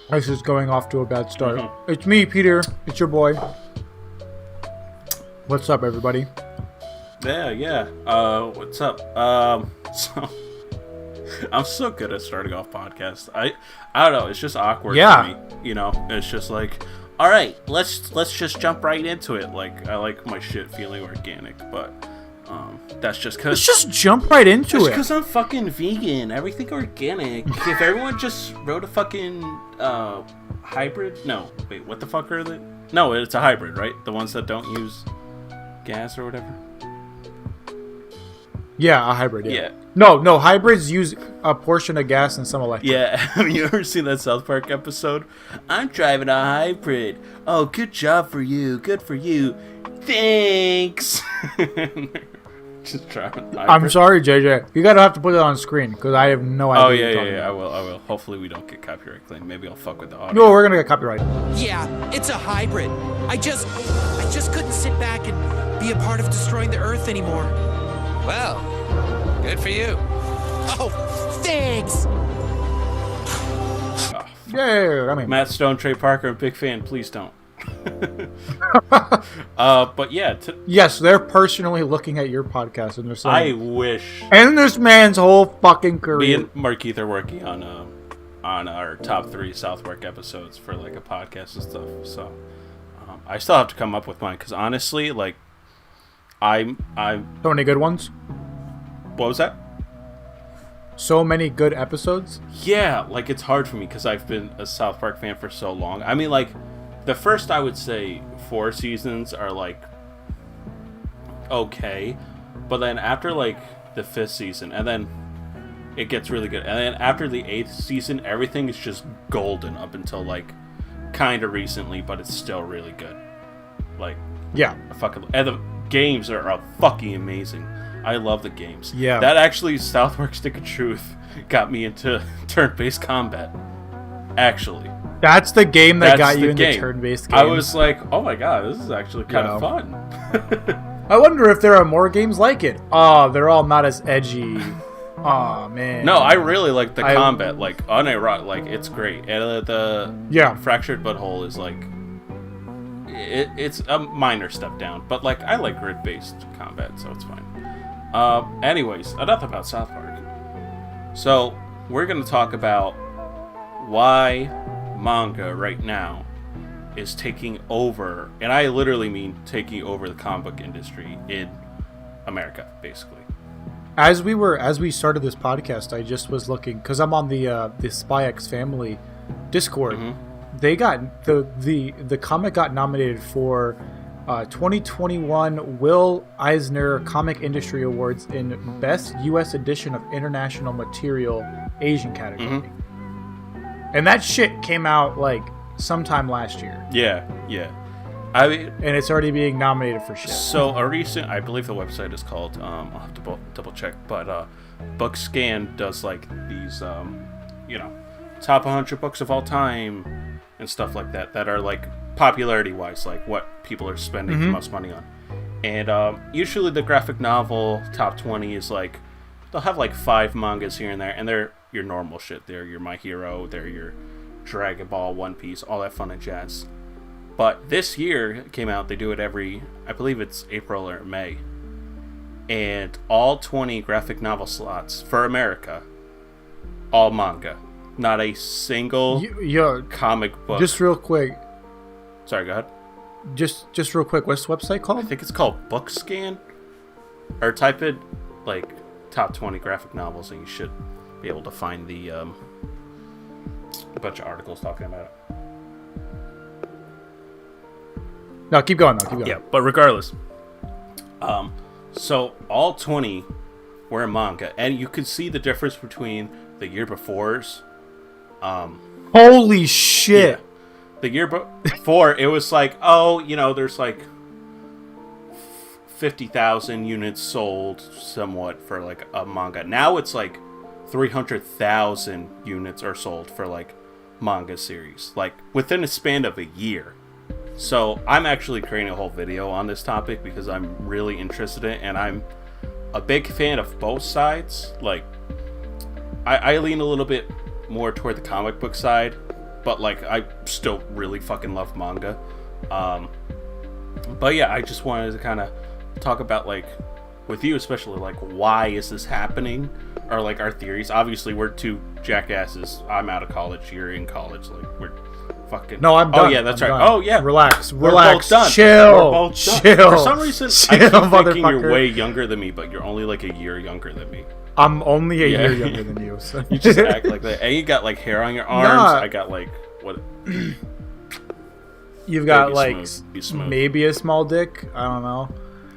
This is going off to a bad start. Mm-hmm. It's me, Peter. It's your boy. What's up, everybody? Yeah. What's up? So I'm so good at starting off podcasts. I don't know. It's just awkward for me. You know, it's just like, all right, let's just jump right into it. Like, I like my shit feeling organic, but that's just because. Let's just jump right into it. Because I'm fucking vegan. Everything organic. If everyone just wrote a fucking hybrid. No, wait, what the fuck are they? No, it's a hybrid, right? The ones that don't use gas or whatever. Yeah, a hybrid. Yeah. No, hybrids use a portion of gas and some electric. Yeah, have you ever seen that South Park episode? I'm driving a hybrid. Oh, good job for you. Good for you. Thanks. Just driving a hybrid. I'm sorry, JJ. You gotta have to put it on screen because I have no idea. Oh yeah. I will. Hopefully we don't get copyright claim. Maybe I'll fuck with the audio. No, we're gonna get copyright. Yeah, it's a hybrid. I just couldn't sit back and be a part of destroying the Earth anymore. Well, good for you. Oh, thanks. Yeah, I mean, Matt Stone, Trey Parker, big fan. Please don't. But yeah. Yes, they're personally looking at your podcast and they're saying, I wish. And this man's whole fucking career. Me and Markeith are working on our top 3 South Park episodes for like a podcast and stuff. So I still have to come up with mine because honestly, like, I'm. So many good ones. What was that? So many good episodes. Yeah, like it's hard for me because I've been a South Park fan for so long. I mean, like, the first, I would say, 4 seasons are like okay, but then after like the 5th season, and then it gets really good, and then after the 8th season, everything is just golden up until like kind of recently, but it's still really good. Like, yeah, and the games are fucking amazing. I love the games. Yeah. That actually, South Park Stick of Truth got me into turn-based combat. Actually. That's the game that got you into turn-based games. I was like, oh my god, this is actually kind of fun. I wonder if there are more games like it. Oh, they're all not as edgy. Oh, man. No, I really like the combat. Like, unironic, like, it's great. And the Fractured Butthole is like... It's a minor step down, but like I like grid-based combat, so it's fine. Anyways, enough about South Park. So we're gonna talk about why manga right now is taking over, and I literally mean taking over the comic book industry in America, basically. As we started this podcast, I just was looking because I'm on the SpyX family Discord. Mm-hmm. They got the comic got nominated for 2021 Will Eisner Comic Industry Awards in Best U.S. Edition of International Material Asian category. Mm-hmm. And that shit came out like sometime last year. Yeah. I mean, and it's already being nominated for shit. So I believe the website is called, I'll have to double check, but BookScan does like these, top 100 books of all time and stuff like that are like popularity wise, like what people are spending the most money on. And usually the graphic novel top 20 is like, they'll have like 5 mangas here and there, and they're your normal shit. They're your My Hero, they're your Dragon Ball, One Piece, all that fun and jazz. But this year it came out, they do it every, I believe it's April or May, and all 20 graphic novel slots for America, all manga. Not a single comic book. Just real quick. Sorry, go ahead. Just real quick. What's the website called? I think it's called BookScan. Or type in like top 20 graphic novels, and you should be able to find the a bunch of articles talking about it. No, keep going. Yeah, but regardless, so all 20 were manga, and you could see the difference between the year before's. Holy shit! Yeah. The year before, it was like, there's like 50,000 units sold somewhat for like a manga. Now it's like 300,000 units are sold for like manga series, like within a span of a year. So I'm actually creating a whole video on this topic because I'm really interested in it, and I'm a big fan of both sides. Like, I lean a little bit more toward the comic book side, but like I still really fucking love manga. But yeah, I just wanted to kind of talk about, like, with you especially, like, why is this happening, or like our theories. Obviously we're two jackasses. I'm out of college, you're in college, like we're fucking... No, I'm done. Oh yeah, that's I'm right. done. Oh yeah, Relax. we're both done. Chill. We're both done. Chill. For some reason, I Chill, keep thinking you're motherfucker. way younger than me, but you're only like a year younger than me. I'm only a Yeah. year younger than you. So. You just act like that. And you got like hair on your arms. Nah. I got like what? You've got Maybe like smooth. Be smooth. maybe a small dick. I don't know.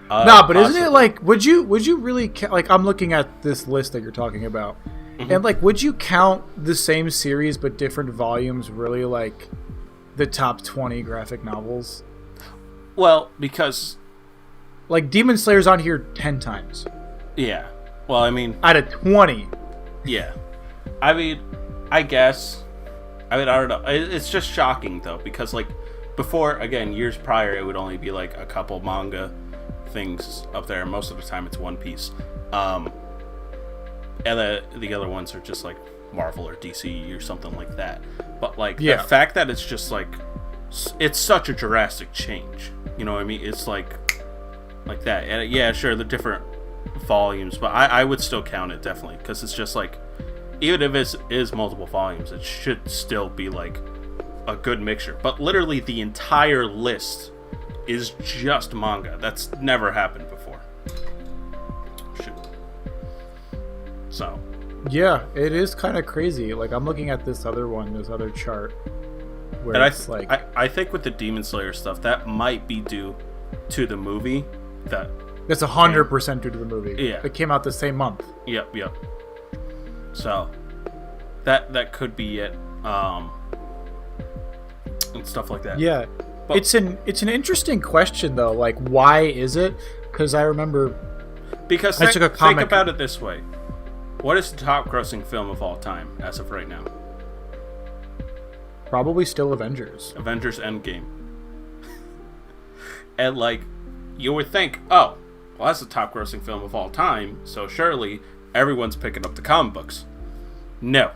But Possibly. isn't it like, would you really like, I'm looking at this list that you're talking about, and like, would you count the same series but different volumes really like the top 20 graphic novels? Well, because Like Demon Slayer's on here 10 times yeah. Well, I mean, out of 20. yeah. I mean, I guess. I mean, I don't know. It's just shocking though, because like before, again, years prior, it would only be like a couple manga things up there. Most of the time, it's One Piece, and the other ones are just like Marvel or DC or something like that. But like the fact that it's just like it's such a drastic change. You know what I mean? It's like that. And yeah, sure, the different volumes, but I would still count it definitely, because it's just like, even if it is multiple volumes, it should still be like a good mixture. But literally the entire list is just manga. That's never happened before. Shoot. So Yeah, it is kind of crazy. Like I'm looking at this other chart where and it's I think with the Demon Slayer stuff, that might be due to the movie. That's 100% due to the movie. Yeah. It came out the same month. Yep. So that could be it. And stuff like that. Yeah. But It's an interesting question though. Like, why is it? Because I remember because I think, took a think comic- about it this way: what is the top-grossing film of all time as of right now? probably still Avengers. Avengers Endgame. And like, you would think, oh, well, that's the top-grossing film of all time, so surely everyone's picking up the comic books. No,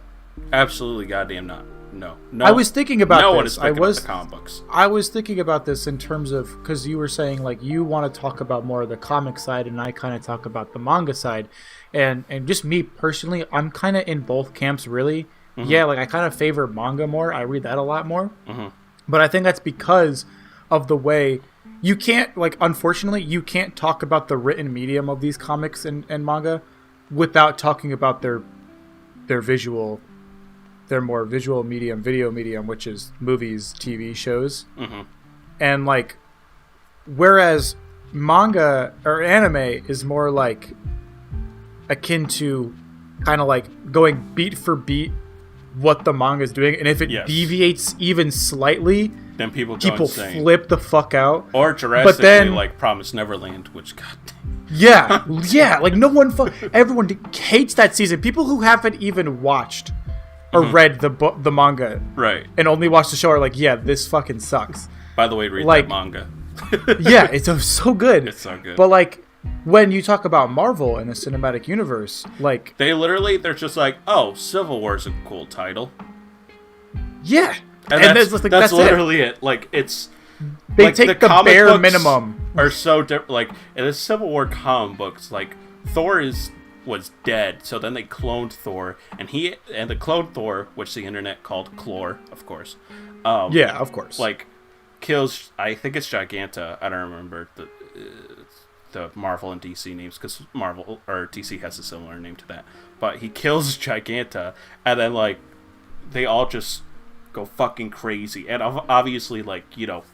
absolutely, goddamn not. No. I was thinking about no this. one is picking up the comic books. I was thinking about this in terms of, because you were saying like you want to talk about more of the comic side, and I kind of talk about the manga side, and just me personally, I'm kind of in both camps really. Yeah, like I kind of favor manga more. I read that a lot more, but I think that's because of the way you can't, like, unfortunately, you can't talk about the written medium of these comics and manga without talking about their more visual medium, video medium, which is movies, TV shows. And like, whereas manga or anime is more like akin to kind of like going beat for beat what the manga is doing, and if it deviates even slightly, then people insane. Flip the fuck out. Or drastically, then, like Promised Neverland, which god. Yeah, like no one, everyone hates that season. People who haven't even watched or read the manga, right, and only watched the show are like, yeah, this fucking sucks. By the way, read like, that manga. Yeah, it's so good. It's so good. But like, when you talk about Marvel and the cinematic universe, like they're just like, oh, Civil War's a cool title. Yeah, and that's literally it. Like, it's they like, take the bare minimum. Are so different. Like in the Civil War comic books, like Thor was dead, so then they cloned Thor, and the cloned Thor, which the internet called Clore, of course. Yeah, of course. Like, kills. I think it's Giganta. I don't remember the Marvel and DC names, because Marvel or DC has a similar name to that. But he kills Giganta, and then like they all just go fucking crazy. And obviously, like, you know,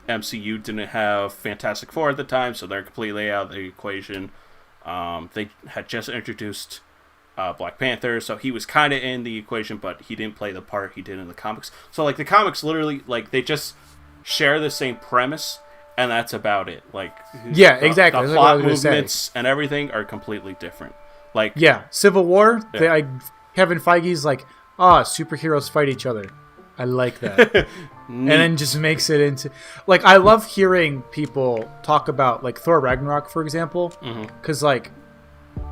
MCU didn't have Fantastic Four at the time, so they're completely out of the equation. They had just introduced Black Panther, so he was kind of in the equation, but he didn't play the part he did in the comics. So like the comics literally, like, they just share the same premise, and that's about it. Like, yeah, exactly. The plot movements and everything are completely different. Like, yeah, Civil War. Yeah. Kevin Feige's like, superheroes fight each other. I like that. And then just makes it into, like, I love hearing people talk about like Thor Ragnarok, for example, because like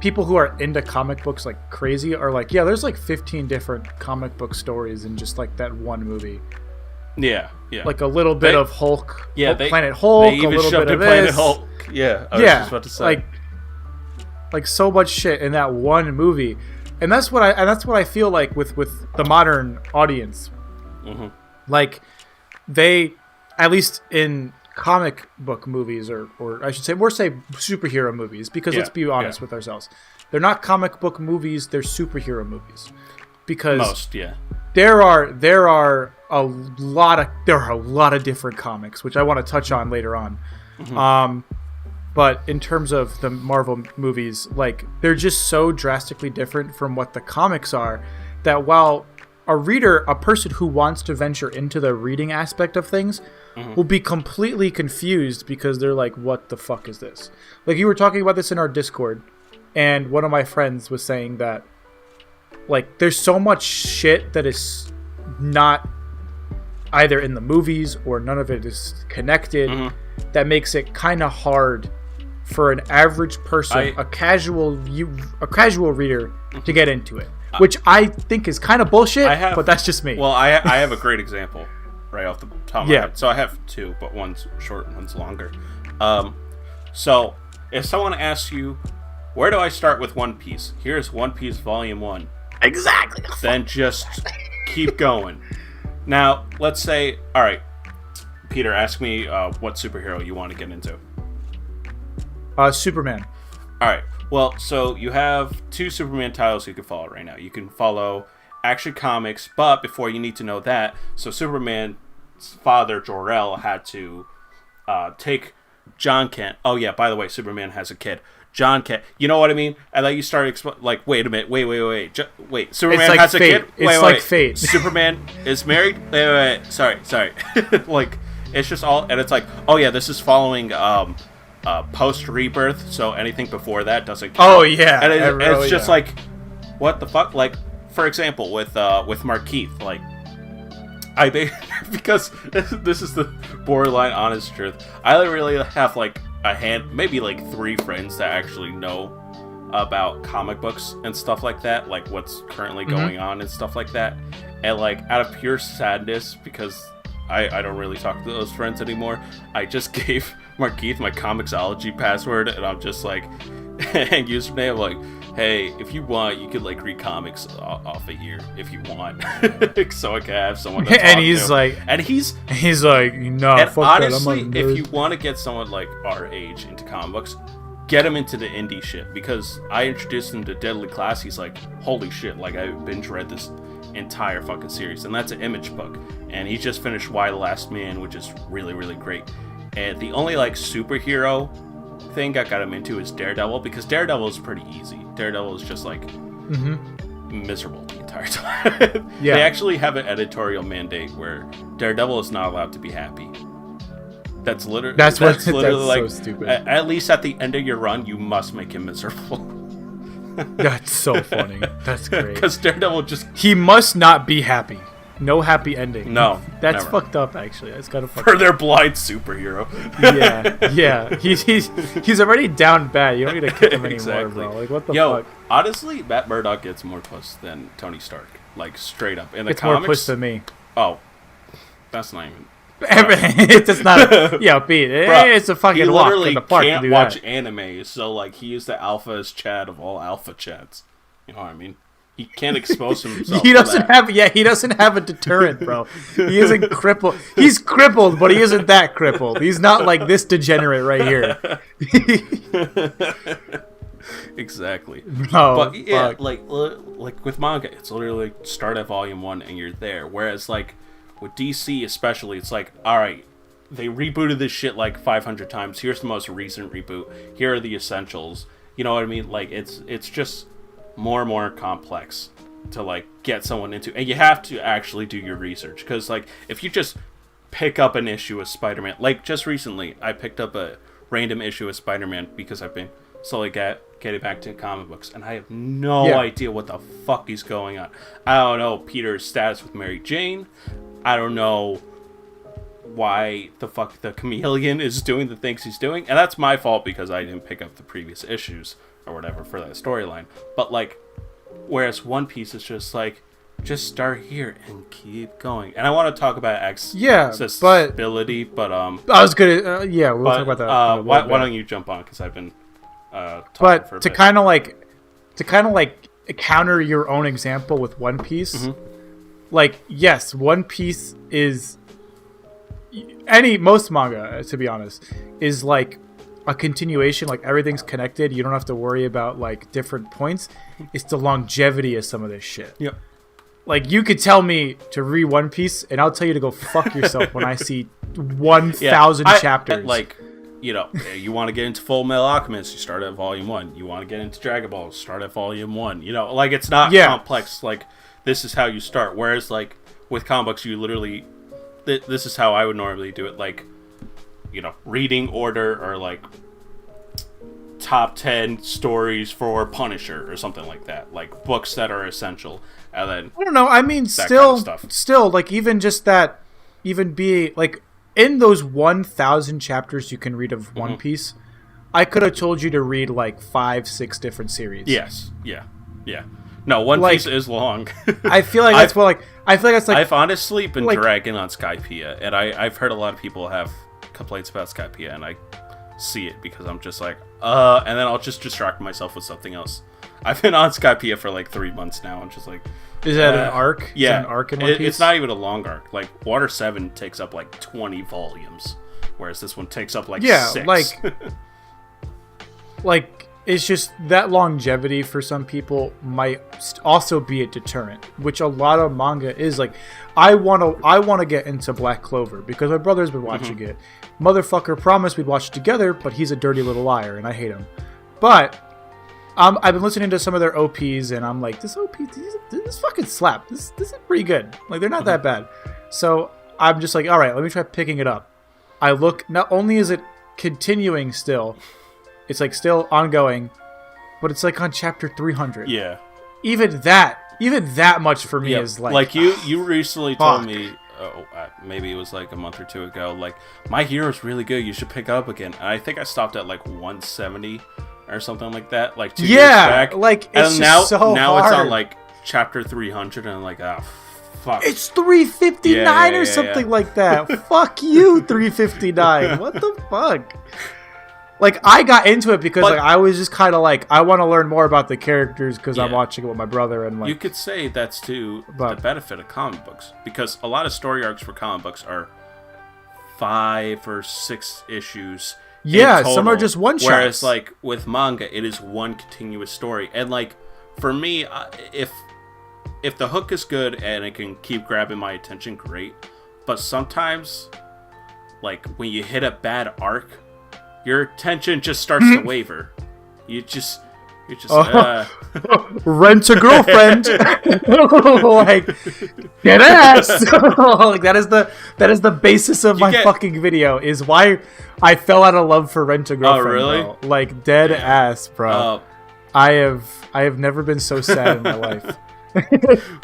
people who are into comic books like crazy are like, yeah, there's like 15 different comic book stories in just like that one movie. Yeah. Like a little bit of Hulk. Yeah, Planet Hulk. They even a little shoved bit in of Planet this. Hulk. Yeah, I was just about to say. Like so much shit in that one movie, and that's what I feel like with the modern audience. Mm-hmm. Like they, at least in comic book movies, or I should say more superhero movies, because let's be honest with ourselves, they're not comic book movies, they're superhero movies, because there are a lot of different comics, which I want to touch on later on. Mm-hmm. But in terms of the Marvel movies, like, they're just so drastically different from what the comics are that while a person who wants to venture into the reading aspect of things will be completely confused, because they're like, what the fuck is this? Like, you were talking about this in our Discord, and one of my friends was saying that, like, there's so much shit that is not either in the movies or none of it is connected, that makes it kind of hard for an average person, a casual reader, to get into it, which I think is kind of bullshit. But that's just me. Well, I have a great example right off the top of my head. So I have two, but one's short and one's longer. So if someone asks you, where do I start with One Piece? Here's One Piece Volume 1. Exactly. Then just keep going. Now, let's say, all right, Peter, ask me what superhero you want to get into. Superman. All right. Well, so you have two Superman titles you can follow right now. You can follow Action Comics, but before you need to know that, so Superman's father, Jor-El, had to take John Kent. Oh, yeah, by the way, Superman has a kid. John Kent. You know what I mean? And then you start like, wait a minute. Wait. Superman has a kid? Wait. Fate. Superman is married? Wait. Sorry. Like, it's just all... And it's like, oh, yeah, this is following... post rebirth, so anything before that doesn't count. Oh yeah, and it's just like, what the fuck? Like, for example, with Markeith, like, because this is the borderline honest truth. I really have like maybe like 3 friends that actually know about comic books and stuff like that, like what's currently going on and stuff like that. And like, out of pure sadness, because I don't really talk to those friends anymore, I just gave Markeith my Comixology password, and I'm just like, and username, like, hey, if you want, you could like read comics off of here if you want, so I can have someone to talk and he's to. like, and he's like, no, and fuck honestly, that, if you want to get someone like our age into comic books, get him into the indie shit, because I introduced him to Deadly Class. He's like, holy shit, like, I binge read this entire fucking series, and that's an Image book, and he just finished Y the Last Man, which is really, really great. And the only like superhero thing I got him into is Daredevil, because Daredevil is pretty easy. Daredevil is just like miserable the entire time. Yeah. They actually have an editorial mandate where Daredevil is not allowed to be happy. That's literally that's like, so stupid. At least at the end of your run, you must make him miserable. That's so funny. That's great. Because Daredevil he must not be happy. No happy ending. No, that's never. Fucked up. Actually, that's kind of fucked for up. their blind superhero. yeah. He's already down bad. You don't need to kick him anymore, bro. Like, what the fuck? Honestly, Matt Murdock gets more puss than Tony Stark. Like, straight up in the it's comics. More puss than me. Oh, that's not even. It's just not. Pete. It's a fucking walk in the park. He literally can't to do watch that. anime, so like he used the alpha as Chad of all alpha Chads. You know what I mean? He can't expose himself. He doesn't have a deterrent, bro. He isn't crippled. He's crippled, but he isn't that crippled. He's not like this degenerate right here. Exactly. No, but yeah, like with manga, it's literally like start at volume 1 and you're there. Whereas like with DC especially, it's like, all right, they rebooted this shit like 500 times. Here's the most recent reboot. Here are the essentials. You know what I mean? Like, it's just more and more complex to like get someone into, and you have to actually do your research, because like if you just pick up an issue of Spider-Man, like just recently I picked up a random issue of Spider-Man because I've been slowly getting back to comic books, and I have no idea what the fuck is going on. I don't know Peter's status with Mary Jane. I don't know why the fuck the Chameleon is doing the things he's doing, and that's my fault because I didn't pick up the previous issues. or whatever for that storyline. But like, whereas One Piece is just like, just start here and keep going. And I want to talk about accessibility, but I was gonna we'll talk about that. Why don't you jump on? Because I've been talking but for a to bit. kind of like counter your own example with One Piece, like yes, One Piece is most manga, to be honest, is like a continuation. Like everything's connected. You don't have to worry about like different points. It's the longevity of some of this shit. Yep. Like you could tell me to read One Piece, and I'll tell you to go fuck yourself when I see 1,000 chapters. Like, you know, you want to get into Full Metal Alchemist, you start at Volume 1. You want to get into Dragon Ball, start at Volume 1. You know, like it's not complex. Like this is how you start. Whereas like with comic books, you literally, this is how I would normally do it. Like, you know, reading order or like top 10 stories for Punisher or something like that. Like books that are essential. And then I don't know. I mean, still, like even just that, even be like in those 1,000 chapters you can read of One Piece, I could have told you to read like 5-6 different series. Yes. Yeah. No, One Piece is long. I feel like that's like I've honestly been dragging on Skypiea, and I've heard a lot of people have complaints about Skypiea, and I see it because I'm just like, and then I'll just distract myself with something else. I've been on Skypiea for like 3 months now. I'm just like, is that an arc? Yeah, is that an arc in One Piece? It's not even a long arc. Like Water 7 takes up like 20 volumes, whereas this one takes up like 6. like it's just that longevity for some people might also be a deterrent, which a lot of manga is. Like, I want to get into Black Clover because my brother's been watching it. Motherfucker promised we'd watch it together, but he's a dirty little liar, and I hate him. But I've been listening to some of their OPs, and I'm like, this OP, this fucking slap. This is pretty good. Like, they're not that bad. So I'm just like, all right, let me try picking it up. I look. Not only is it continuing still, it's like still ongoing, but it's like on chapter 300. Yeah. Even that much for me is like you recently told me. Maybe it was like a month or two ago. Like, My Hero's really good. You should pick up again. And I think I stopped at like 170 or something like that. Like 2 years back. Like it's and just so now hard. It's on like chapter 300, and I'm like, fuck. It's 359 or something like that. Fuck you, 359. What the fuck? Like, I got into it because like I was just kind of like, I want to learn more about the characters because I'm watching it with my brother, and like, you could say that's the benefit of comic books, because a lot of story arcs for comic books are 5 or 6 issues. Yeah, some are just one shots. Whereas like with manga, it is one continuous story, and like for me, if the hook is good and it can keep grabbing my attention, great. But sometimes, like when you hit a bad arc, your attention just starts to waver. You're just rent a girlfriend. Like, get ass. Like that is the basis of my fucking video, is why I fell out of love for Rent a Girlfriend. Oh, really? Bro. Like dead ass, bro. I have never been so sad in my life.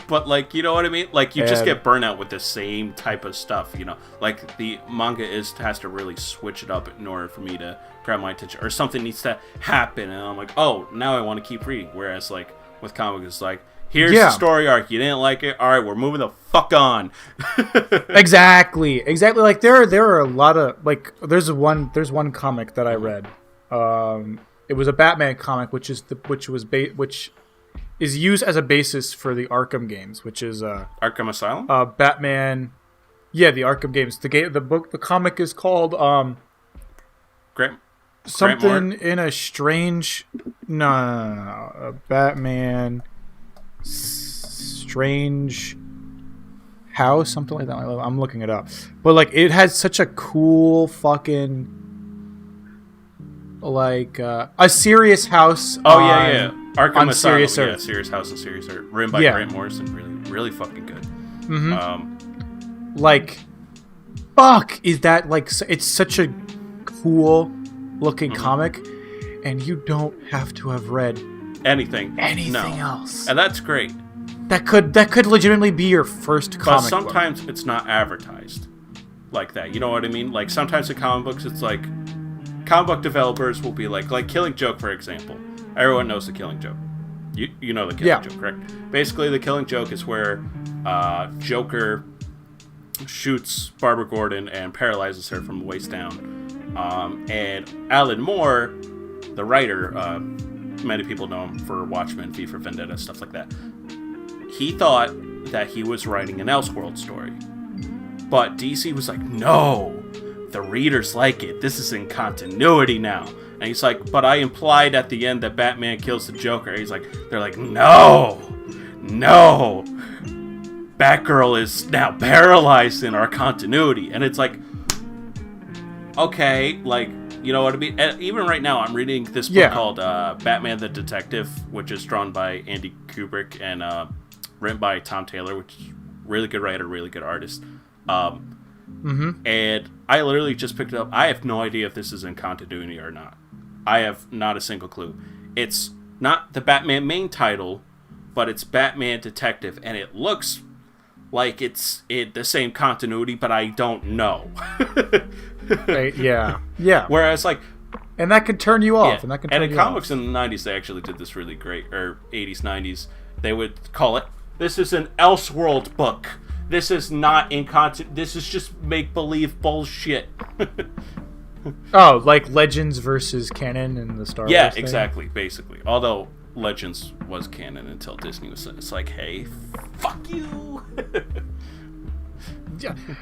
But like, you know what I mean? Like, you just get burnt out with the same type of stuff, you know? Like, the manga has to really switch it up in order for me to grab my attention, or something needs to happen, and I'm like, oh, now I want to keep reading. Whereas like with comics, it's like, here's the story arc, you didn't like it, all right, we're moving the fuck on. Exactly. Like there are a lot of, like, there's one comic that I read. It was a Batman comic, which is used as a basis for the Arkham games, which is Arkham Asylum? Batman. Yeah, the Arkham games. The comic is called something in a strange. No. Batman Strange House, something like that. I'm looking it up, but like it has such a cool fucking like a serious house. Oh yeah. Arkham Asylum, Serious Serious House and Serious Earth, written by Grant Morrison, really fucking good. Mm-hmm. Like, fuck, is that like? It's such a cool looking comic, and you don't have to have read anything else, and that's great. That could legitimately be your first comic. But sometimes it's not advertised like that. You know what I mean? Like sometimes in comic books, it's like comic book developers will be like Killing Joke, for example. Everyone knows the Killing Joke. You know the Killing Joke, correct? Basically, the Killing Joke is where Joker shoots Barbara Gordon and paralyzes her from the waist down. And Alan Moore, the writer, many people know him for Watchmen, V for Vendetta, stuff like that. He thought that he was writing an Elseworld story. But DC was like, no, the readers like it. This is in continuity now. And he's like, but I implied at the end that Batman kills the Joker. He's like, they're like, no. Batgirl is now paralyzed in our continuity. And it's like, okay, like, you know what I mean? And even right now, I'm reading this book called Batman the Detective, which is drawn by Andy Kubrick and written by Tom Taylor, which is really good writer, really good artist. And I literally just picked it up. I have no idea if this is in continuity or not. I have not a single clue. It's not the Batman main title, but it's Batman Detective, and it looks like it's the same continuity, but I don't know. Right, yeah. Whereas, like... And that could turn you off. Yeah. And in comics in the 90s, they actually did this really great. Or 80s, 90s. They would call it, this is an Elseworld book. This is not in this is just make-believe bullshit. Oh, like Legends versus canon in the Star Wars Yeah, thing? exactly, basically. Although Legends was canon until Disney was... It's like, hey, fuck you.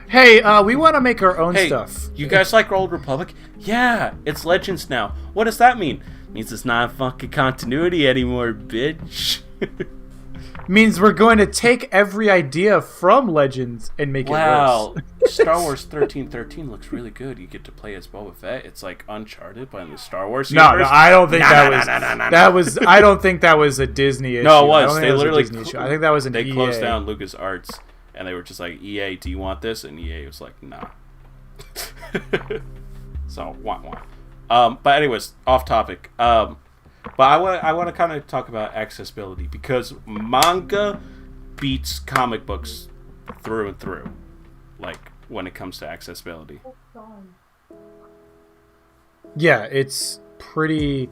Hey, we want to make our own stuff. You guys like Old Republic? Yeah, it's Legends now. What does that mean? It means it's not fucking continuity anymore, bitch. Means we're going to take every idea from Legends and make it worse. Star Wars 1313 looks really good. You get to play as Boba Fett. It's like Uncharted, but in the Star Wars universe. No, I don't think that was. I don't think that was a Disney issue. No, it was. They literally. literally. I think that was an EA. They closed down LucasArts, and they were just like, EA, do you want this? And EA was like, nah. So, wah. But anyways, off topic. But I want to kind of talk about accessibility, because manga beats comic books through and through, like when it comes to accessibility. Yeah, it's pretty.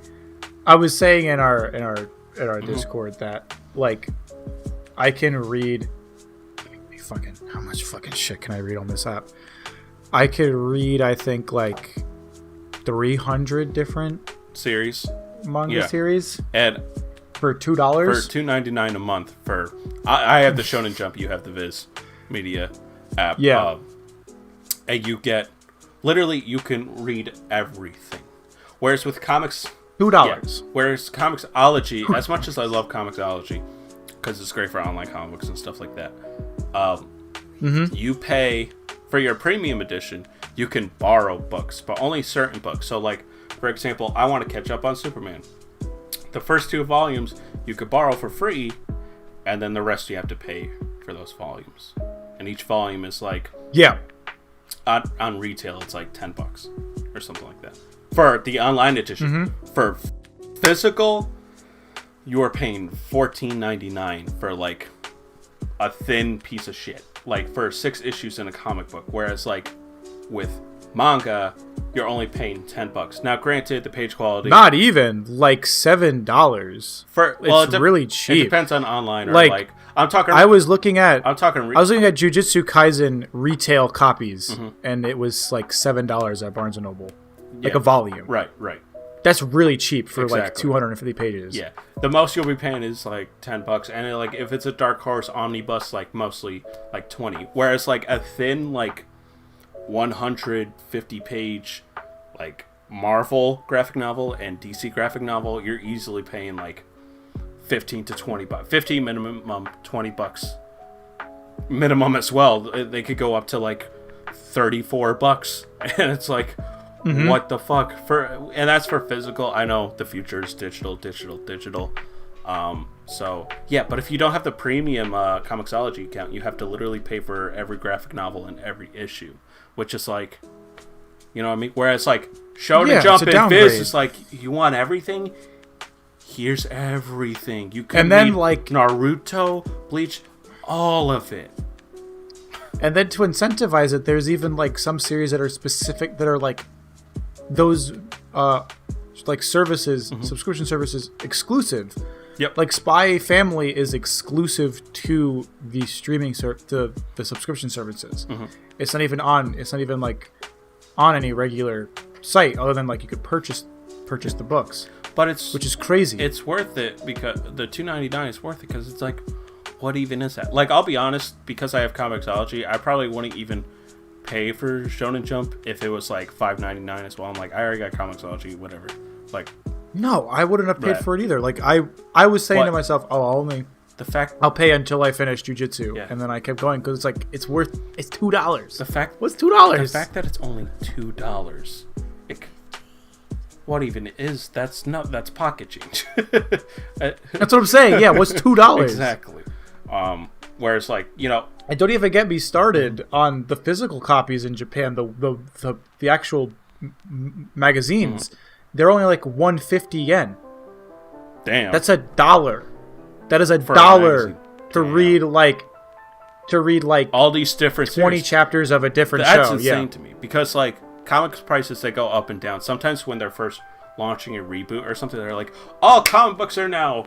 I was saying in our Discord that, like, I can read. How much fucking shit can I read on this app? I could read, I think, like 300 different series. Manga series, and for $2 for $2.99 a month. For I have the Shonen Jump, you have the Viz Media app. And you get literally, you can read everything. Whereas with comics, $2. Whereas Comixology, as much as I love Comixology, because it's great for online comic books and stuff like that, you pay for your premium edition. You can borrow books, but only certain books. So, like, for example, I want to catch up on Superman. The first 2 volumes you could borrow for free, and then the rest you have to pay for those volumes. And each volume is like... Yeah. On retail, it's like $10 or something like that. For the online edition. For physical, you are paying $14.99 for, like, a thin piece of shit. Like, for 6 issues in a comic book. Whereas, like, with manga... You're only paying $10. Now, granted, the page quality... Not even, like $7. It's really cheap. It depends on online or like... I'm talking... I was looking at Jujutsu Kaisen retail copies, and it was like $7 at Barnes & Noble. Like a volume. Right. That's really cheap for like 250 pages. Yeah. The most you'll be paying is like $10. And like if it's a Dark Horse omnibus, like mostly like 20. Whereas like a thin, like 150 page like Marvel graphic novel and DC graphic novel, you're easily paying like $15 to $20. 15 minimum, $20 minimum as well. They could go up to like $34, and it's like, what the fuck? And that's for physical. I know the future is digital. So yeah, but if you don't have the premium Comixology account, you have to literally pay for every graphic novel and every issue, which is like, you know what I mean? Whereas like Shonen Jump and Viz is like, you want everything? Here's everything. You can read like Naruto, Bleach, all of it. And then to incentivize it, there's even like some series that are specific, that are like those like services, subscription services exclusive. Yep. Like Spy Family is exclusive to the streaming to the subscription services. It's not even like on any regular site other than like you could purchase the books. But which is crazy. It's worth it because the $2.99 is worth it because it's like, what even is that? Like, I'll be honest, because I have Comixology, I probably wouldn't even pay for Shonen Jump if it was like $5.99 as well. I'm like, I already got Comixology, whatever. Like, no, I wouldn't have paid for it either. Like I was saying to myself, I'll pay until I finish Jujutsu, and then I kept going because it's like it's $2. What's $2? The fact that it's only $2, what even is that's pocket change. That's what I'm saying. Yeah, what's $2? Exactly. Whereas like, you know, and don't even get me started on the physical copies in Japan. The actual magazines, they're only like 150 yen. Damn. That's $1. That is $1 to read like all these different 20 series. chapters of a different That's show. insane to me because like comics prices, they go up and down. Sometimes when they're first launching a reboot or something, they're like, all comic books are now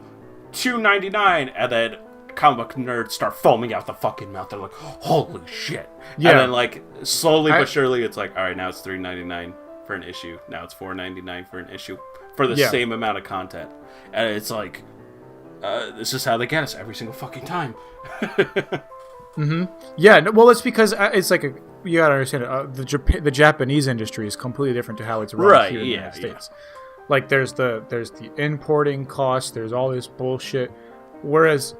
$2.99, and then comic book nerds start foaming out the fucking mouth. They're like, holy shit. Yeah. And then like slowly but surely it's like, all right, now it's $3.99 for an issue. Now it's $4.99 for an issue for the same amount of content. And it's like, this is how they get us every single fucking time. Yeah, well, it's because it's like you gotta understand it. The Japanese industry is completely different to how it's run here in the United States. Like there's the importing cost. There's all this bullshit. Whereas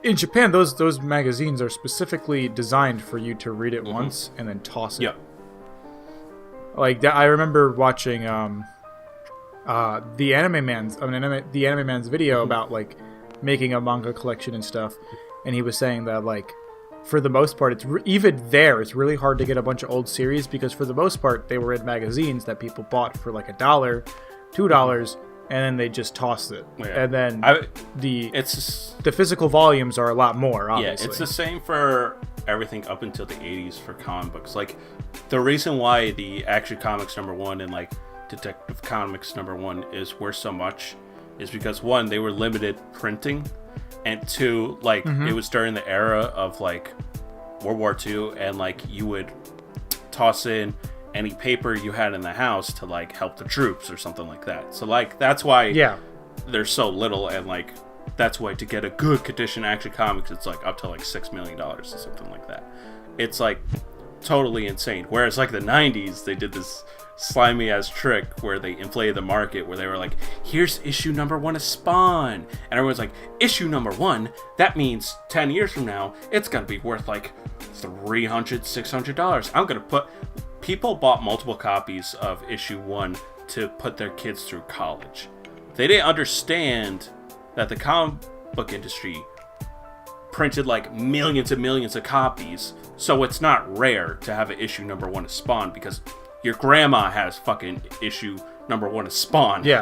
in Japan, those magazines are specifically designed for you to read it once and then toss it. Yep. Like I remember watching the Anime Man's video about like making a manga collection and stuff, and he was saying that like for the most part it's really hard to get a bunch of old series because for the most part they were in magazines that people bought for like $1, $2, and then they just tossed it. And then the physical volumes are a lot more, obviously. Yeah, it's the same for everything up until the 80s for comic books. Like the reason why the Action Comics #1 and like Detective Comics #1 is worth so much is because one, they were limited printing, and two, like it was during the era of like World War II, and like you would toss in any paper you had in the house to like help the troops or something like that. So like that's why there's so little, and like that's why to get a good condition Action Comics it's like up to like $6 million or something like that. It's like totally insane. Whereas like the 90s they did this slimy ass trick where they inflated the market, where they were like, here's issue #1 of Spawn, and everyone's like, issue #1, that means 10 years from now it's gonna be worth like $300-$600. I'm gonna put people bought multiple copies of issue 1 to put their kids through college. They didn't understand that the comic book industry printed like millions and millions of copies, so it's not rare to have an issue #1 of Spawn because your grandma has fucking issue #1 of Spawn. Yeah.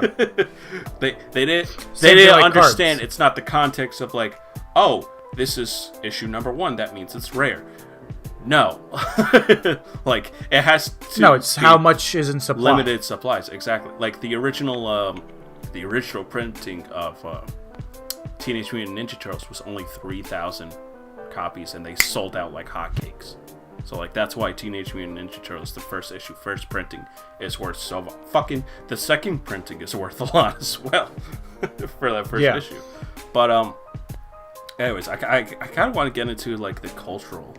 they didn't understand cards. It's not the context of like, oh, this is issue #1, that means it's rare. No. Like it has to. No, it's how much is in supply. Limited supplies, exactly. Like the original printing of Teenage Mutant Ninja Turtles was only 3,000 copies, and they sold out like hotcakes. So like that's why Teenage Mutant Ninja Turtles, the first printing, is worth so fucking. The second printing is worth a lot as well for that first issue. But anyways, I kind of want to get into like the cultural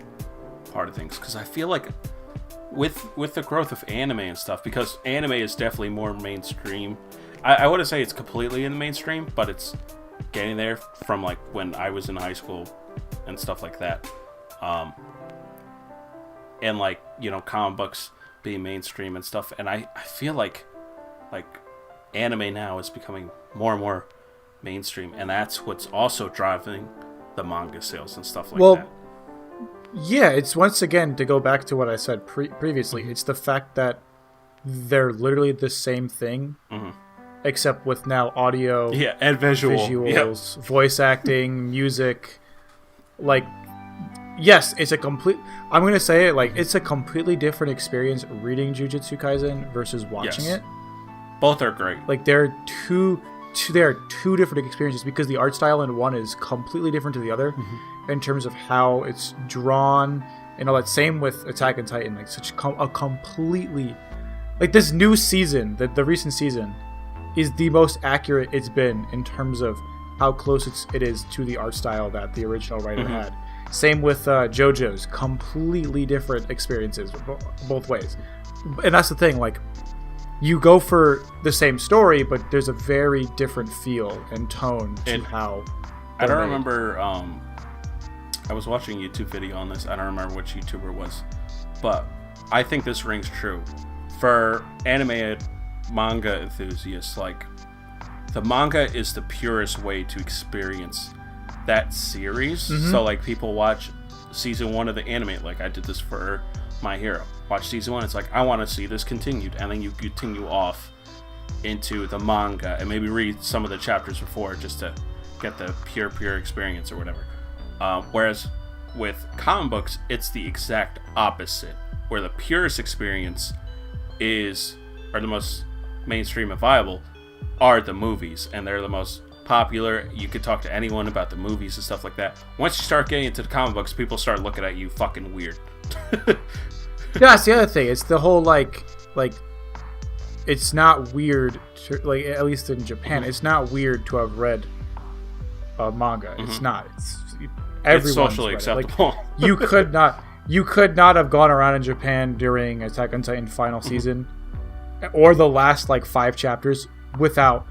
part of things, because I feel like with the growth of anime and stuff, because anime is definitely more mainstream. I wouldn't say it's completely in the mainstream, but it's getting there from like when I was in high school and stuff like that. And like, you know, comic books being mainstream and stuff, and I feel like anime now is becoming more and more mainstream, and that's what's also driving the manga sales and stuff like that. Yeah, it's once again to go back to what I said previously. It's the fact that they're literally the same thing, except with now audio, and visuals, voice acting, music. Like, yes, it's a complete. I'm gonna say it like it's a completely different experience reading Jujutsu Kaisen versus watching it. Both are great. Like they're two different experiences because the art style in one is completely different to the other in terms of how it's drawn and all that. Same with Attack on Titan, like such a completely, like this new season, the recent season is the most accurate it's been in terms of how close it is to the art style that the original writer had. Same with JoJo's, completely different experiences both ways. And that's the thing, like you go for the same story, but there's a very different feel and tone to how I don't remember. I was watching a YouTube video on this. I don't remember which YouTuber it was, but I think this rings true for anime manga enthusiasts. Like the manga is the purest way to experience that series. So like people watch season 1 of the anime. Like I did this for My Hero. Watch season 1. It's like I want to see this continued, and then you continue off into the manga and maybe read some of the chapters before just to get the pure experience or whatever. Whereas with comic books, it's the exact opposite, where the purest experience are the most mainstream and viable are the movies, and they're the most popular. You could talk to anyone about the movies and stuff like that. Once you start getting into the comic books, people start looking at you fucking weird. Yeah, that's the other thing. It's the whole like it's not weird to, like, at least in Japan, it's not weird to have read a manga. It's not. It's socially acceptable. Like, you could not have gone around in Japan during Attack on Titan final season or the last like 5 chapters without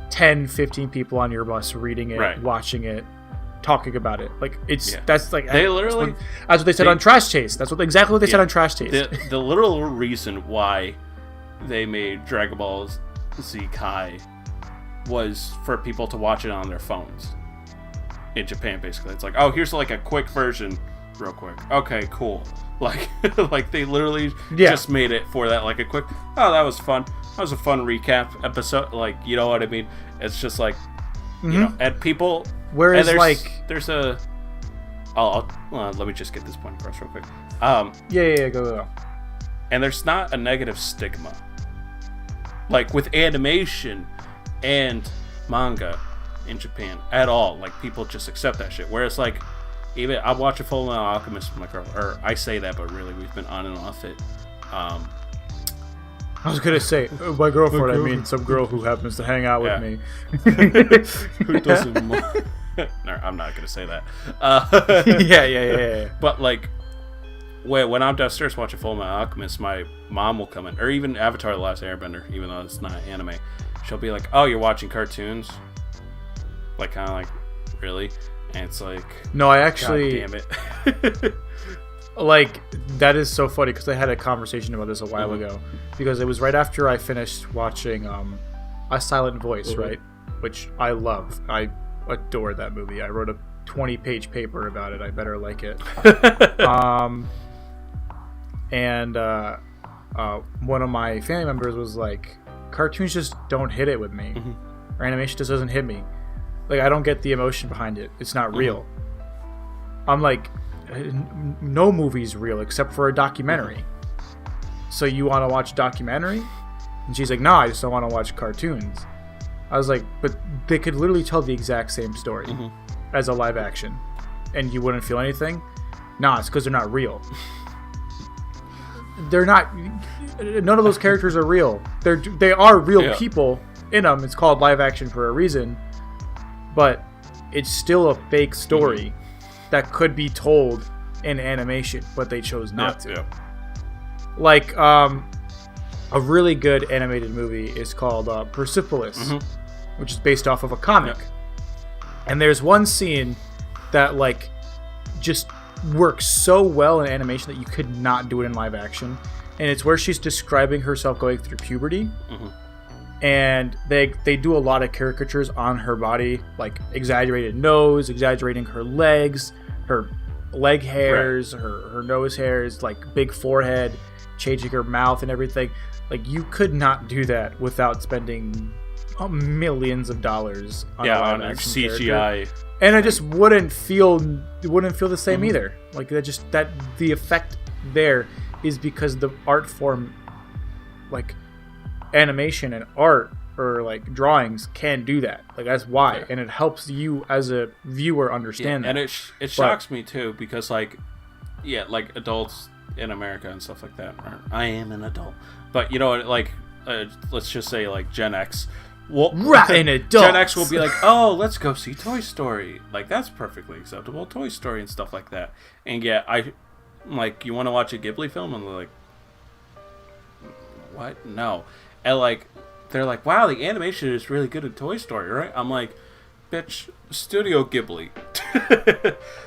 10-15 people on your bus reading it, watching it, talking about it. Like that's like they literally that's what they said on Trash Taste. That's exactly what they said on Trash Taste. The literal reason why they made Dragon Ball Z Kai was for people to watch it on their phones in Japan. Basically, it's like, oh, here's like a quick version, real quick. Okay, cool. Like, like they literally just made it for that. Like a quick. Oh, that was fun. That was a fun recap episode. Like, you know what I mean? It's just like, you know, and people. Whereas, there's a. Let me just get this point across real quick. Go. And there's not a negative stigma, like with animation and manga in Japan at all. Like people just accept that shit. Whereas like, even I watch a Full Metal Alchemist with my girl, or I say that, but really we've been on and off it. I was gonna say my girlfriend. I mean, some girl who happens to hang out with me. Who doesn't? No, I'm not gonna say that. Yeah. But like, when I'm downstairs watching Full Metal Alchemist, my mom will come in, or even Avatar: The Last Airbender, even though it's not anime. She'll be like, "Oh, you're watching cartoons?" Like, kind of like, really? And it's like, no, I actually. God damn it. Like, that is so funny because I had a conversation about this a while ago, because it was right after I finished watching A Silent Voice, right? Which I love. I adore that movie. I wrote a 20-page paper about it. I better like it. And one of my family members was like, cartoons just don't hit it with me. Or animation just doesn't hit me. Like, I don't get the emotion behind it. It's not real. I'm like, no movie's real except for a documentary. So you want to watch a documentary? And she's like, no, I just don't want to watch cartoons. I was like, but they could literally tell the exact same story as a live action, and you wouldn't feel anything? Nah, it's because they're not real. They're not. None of those characters are real. They are real people in them. It's called live action for a reason, but it's still a fake story that could be told in animation, but they chose not to. Like, a really good animated movie is called Persepolis, which is based off of a comic. And there's one scene that, like, just works so well in animation that you could not do it in live action. And it's where she's describing herself going through puberty. And they do a lot of caricatures on her body, like exaggerated nose, exaggerating her legs, her leg hairs, her nose hairs, like big forehead, changing her mouth and everything. Like, you could not do that without spending millions of dollars on a live action CGI character. And it just wouldn't feel the same either. Like, that the effect there is because the art form, like, animation and art or like drawings can do that. Like that's why, and it helps you as a viewer understand that. And it shocks me too because like adults in America and stuff like that. I am an adult, but you know, like let's just say like Gen X. Well, an adult. Gen X will be like, oh, let's go see Toy Story. Like that's perfectly acceptable, Toy Story and stuff like that. And yeah, I'm like, you want to watch a Ghibli film? And they're like, what? No. And like, they're like, wow, the animation is really good in Toy Story, right? I'm like, bitch, Studio Ghibli.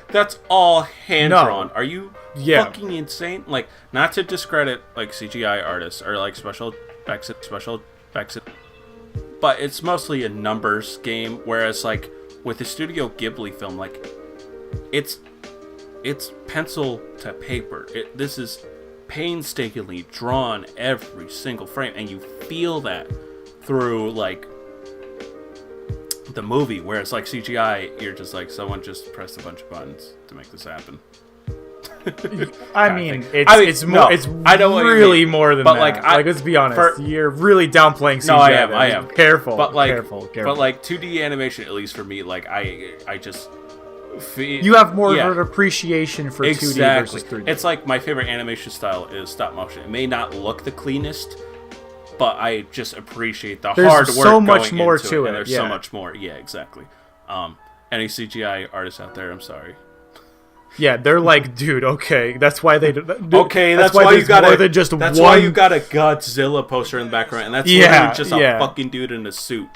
That's all hand drawn. Are you fucking insane? Like, not to discredit like CGI artists or like special effects, but it's mostly a numbers game. Whereas like with the Studio Ghibli film, like it's pencil to paper. This is painstakingly drawn every single frame, and you feel that through like the movie, whereas like CGI, you're just like, someone just pressed a bunch of buttons to make this happen. I mean, it's really more than but that. Like, let's be honest, you're really downplaying CGI. No, I am. Careful, but like, careful. But like 2D animation, at least for me, like I just feel you have more of an appreciation for 2D versus 3D. It's like my favorite animation style is stop motion. It may not look the cleanest, but I just appreciate the hard work. So much more to it. There's so much more. Yeah, exactly. Any CGI artists out there, I'm sorry. Yeah, they're like, dude, okay, that's why they. Okay, that's why you got more than just that's one. Why you got a Godzilla poster in the background, and that's literally just a fucking dude in a suit.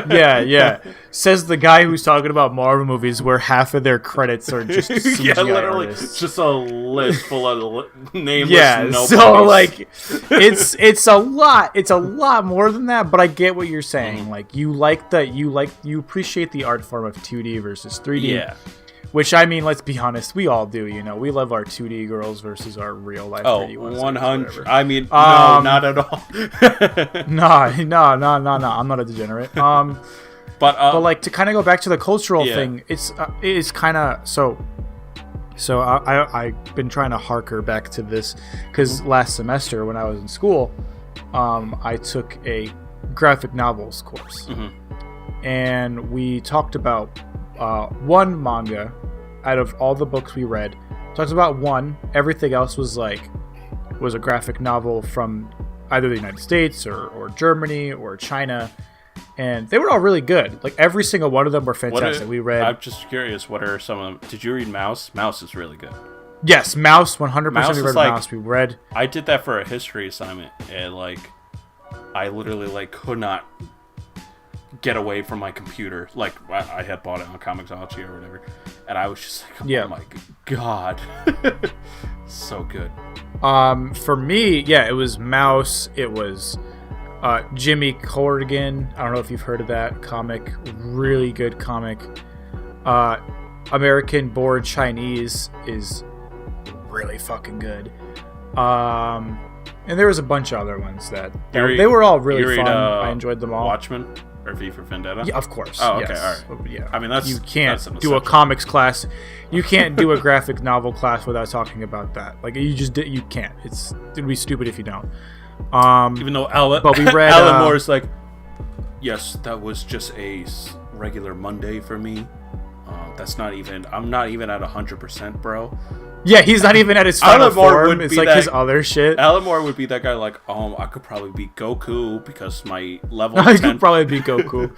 yeah. Says the guy who's talking about Marvel movies where half of their credits are just CGI literally, artists. Just a list full of nameless. Nobodies. So like, it's a lot. It's a lot more than that. But I get what you're saying. Like, you appreciate the art form of 2D versus 3D. Yeah. Which, I mean, let's be honest, we all do, you know. We love our 2D girls versus our real life 3D ones. 100. I mean, no, not at all. No, I'm not a degenerate. But like, to kind of go back to the cultural thing, it's kind of so I've been trying to harker back to this because last semester when I was in school, I took a graphic novels course, and we talked about one manga out of all the books we read. Talked about one. Everything else was a graphic novel from either the United States or Germany or China, and they were all really good. Like, every single one of them were fantastic. We read. I'm just curious. What are some of them? Did you read Mouse? Mouse is really good. Yes, Mouse. 100%. We read Mouse. We read. I did that for a history assignment, and like, I literally could not get away from my computer. Like, I had bought it on Comixology or whatever, and I was just like, oh my god. So good. For me, it was Mouse. It was Jimmy Corrigan. I don't know if you've heard of that comic. Really good comic. American Born Chinese is really fucking good. And there was a bunch of other ones that they were all really fun. I enjoyed them all. Watchmen? Or V for Vendetta? Yeah, of course. Oh, okay, yes. all right. Yeah. I mean, you can't do a comics class. You can't do a graphic novel class without talking about that. Like, you can't. It'd be stupid if you don't. Even though Alan Moore's like, yes, that was just a regular Monday for me. I'm not even at 100%, bro. Yeah, he's not even at his final form. It's like his other shit. Alan Moore would be that guy like, I could probably be Goku because my level 10... I could probably be Goku.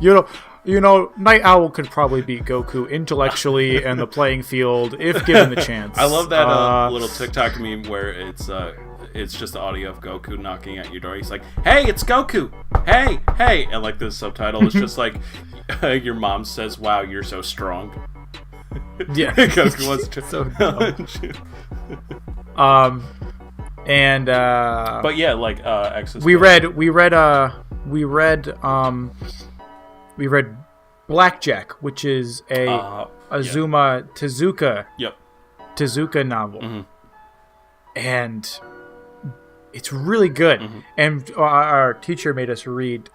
You know, Night Owl could probably beat Goku intellectually and the playing field if given the chance. I love that little TikTok meme where it's just the audio of Goku knocking at your door. He's like, "Hey, it's Goku! Hey!" And like the subtitle is just like, your mom says, "Wow, you're so strong." Yeah, Goku was just so dumb. But yeah, like X's we read Blackjack, which is a Azuma Tezuka Tezuka novel, and it's really good. And our teacher made us read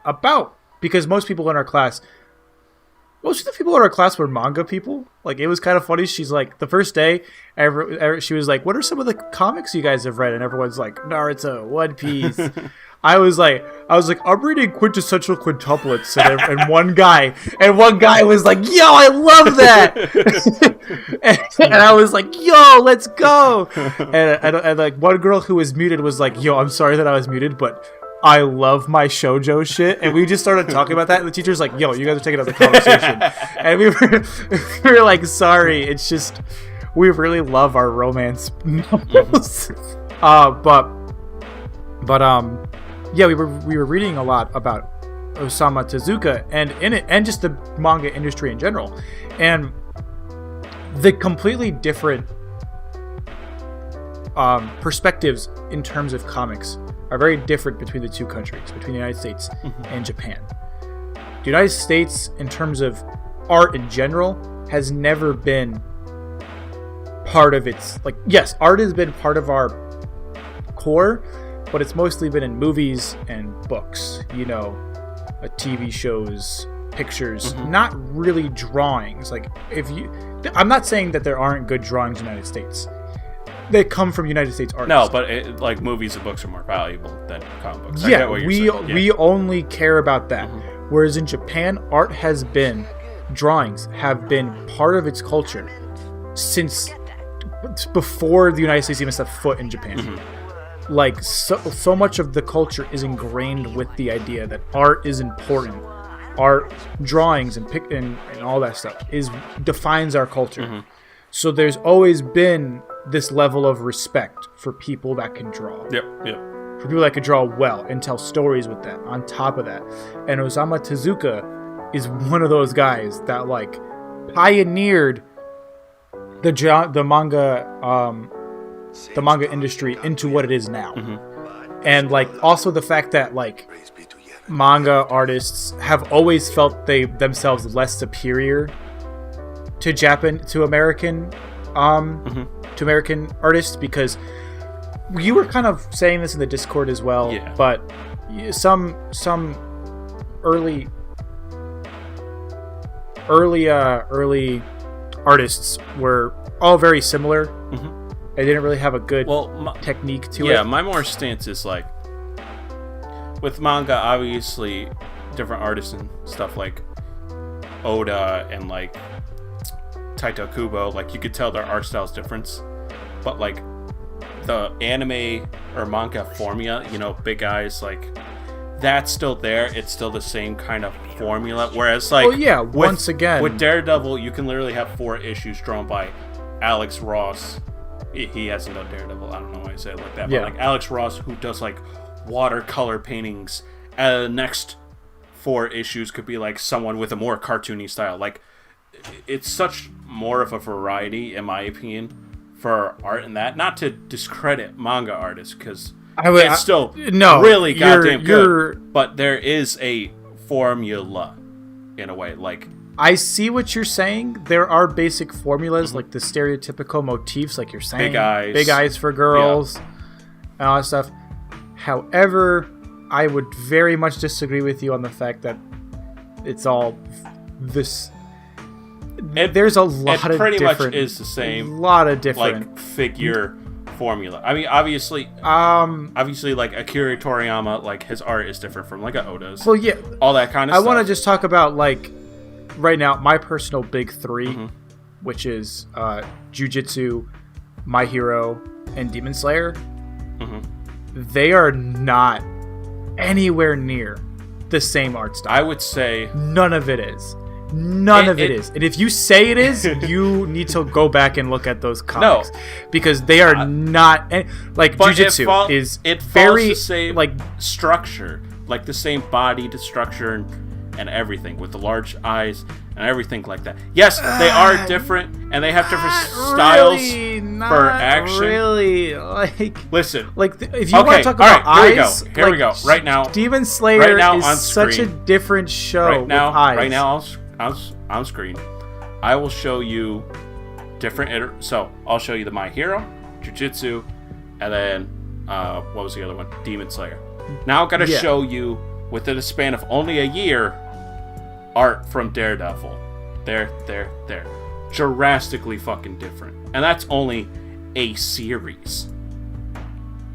because most of the people in our class were manga people. Like, it was kind of funny. She's like, the first day, she was like, "What are some of the comics you guys have read?" And everyone's like, "Naruto, One Piece, I was like, I'm reading quintessential quintuplets, and one guy was like, yo, I love that, and I was like, yo, let's go, and like one girl who was muted was like, yo, I'm sorry that I was muted, but I love my shoujo shit, and we just started talking about that, and the teacher's like, yo, you guys are taking up the conversation, and we were like, sorry, it's just, we really love our romance novels. Yeah, we were reading a lot about Osamu Tezuka and just the manga industry in general, and the completely different perspectives in terms of comics are very different between the two countries, between the United States and Japan. The United States, in terms of art in general, has never been part of its, like, yes, art has been part of our core, but it's mostly been in movies and books, TV shows, pictures, not really drawings. Like, I'm not saying that there aren't good drawings in the United States. They come from United States artists. No, but like movies and books are more valuable than comic books. Yeah, we only care about that. Whereas in Japan, drawings have been part of its culture since before the United States even set foot in Japan. Like, so much of the culture is ingrained with the idea that art is important. Art, drawings, and all that stuff defines our culture. So there's always been this level of respect for people that can draw. Yep. For people that can draw well and tell stories with that. On top of that, and Osamu Tezuka is one of those guys that like pioneered the manga industry into what it is now. And like also the fact that like manga artists have always felt themselves less superior to American artists, because you were kind of saying this in the Discord as well, but some early artists were all very similar. They didn't really have a good technique to it. Yeah, my more stance is like, with manga, obviously, different artists and stuff like Oda and like Taito Kubo, like you could tell their art style's different. But like the anime or manga formula, big eyes, like that's still there. It's still the same kind of formula. Whereas like, once again, with Daredevil, you can literally have 4 issues drawn by Alex Ross. He hasn't done Daredevil. I don't know why I say it like that. But like Alex Ross, who does like watercolor paintings. The next 4 issues could be like someone with a more cartoony style. Like, it's such more of a variety, in my opinion, for art and that. Not to discredit manga artists, because it's still really goddamn good. But there is a formula, in a way. Like, I see what you're saying. There are basic formulas, like the stereotypical motifs, like you're saying. Big eyes for girls, and all that stuff. However, I would very much disagree with you on the fact that it's all this. There's a lot of pretty different. Much is the same. A lot of different like figure formula. I mean, obviously, like Akira Toriyama, like his art is different from like a Oda's. Well, yeah, all that kind of stuff. I want to just talk about like right now my personal big 3, which is Jujutsu, My Hero, and Demon Slayer. They are not anywhere near the same art style. I would say none of it is. None of it is. And if you say it is, you need to go back and look at those comics. No. Because they are not... Like, Jujutsu is very... the same like structure. Like, the same body to structure and everything. With the large eyes and everything like that. Yes, they are different. And they have different styles for action. Really. Like... Listen. Like, if you want to talk about eyes... Here we go. Right now. Demon Slayer is such a different show right now, with eyes. Right now, on screen, I will show you different so I'll show you the My Hero, Jujutsu, and then what was the other one? Demon Slayer. Now I'm gonna show you within a span of only a year art from Daredevil. They're drastically fucking different, and that's only a series.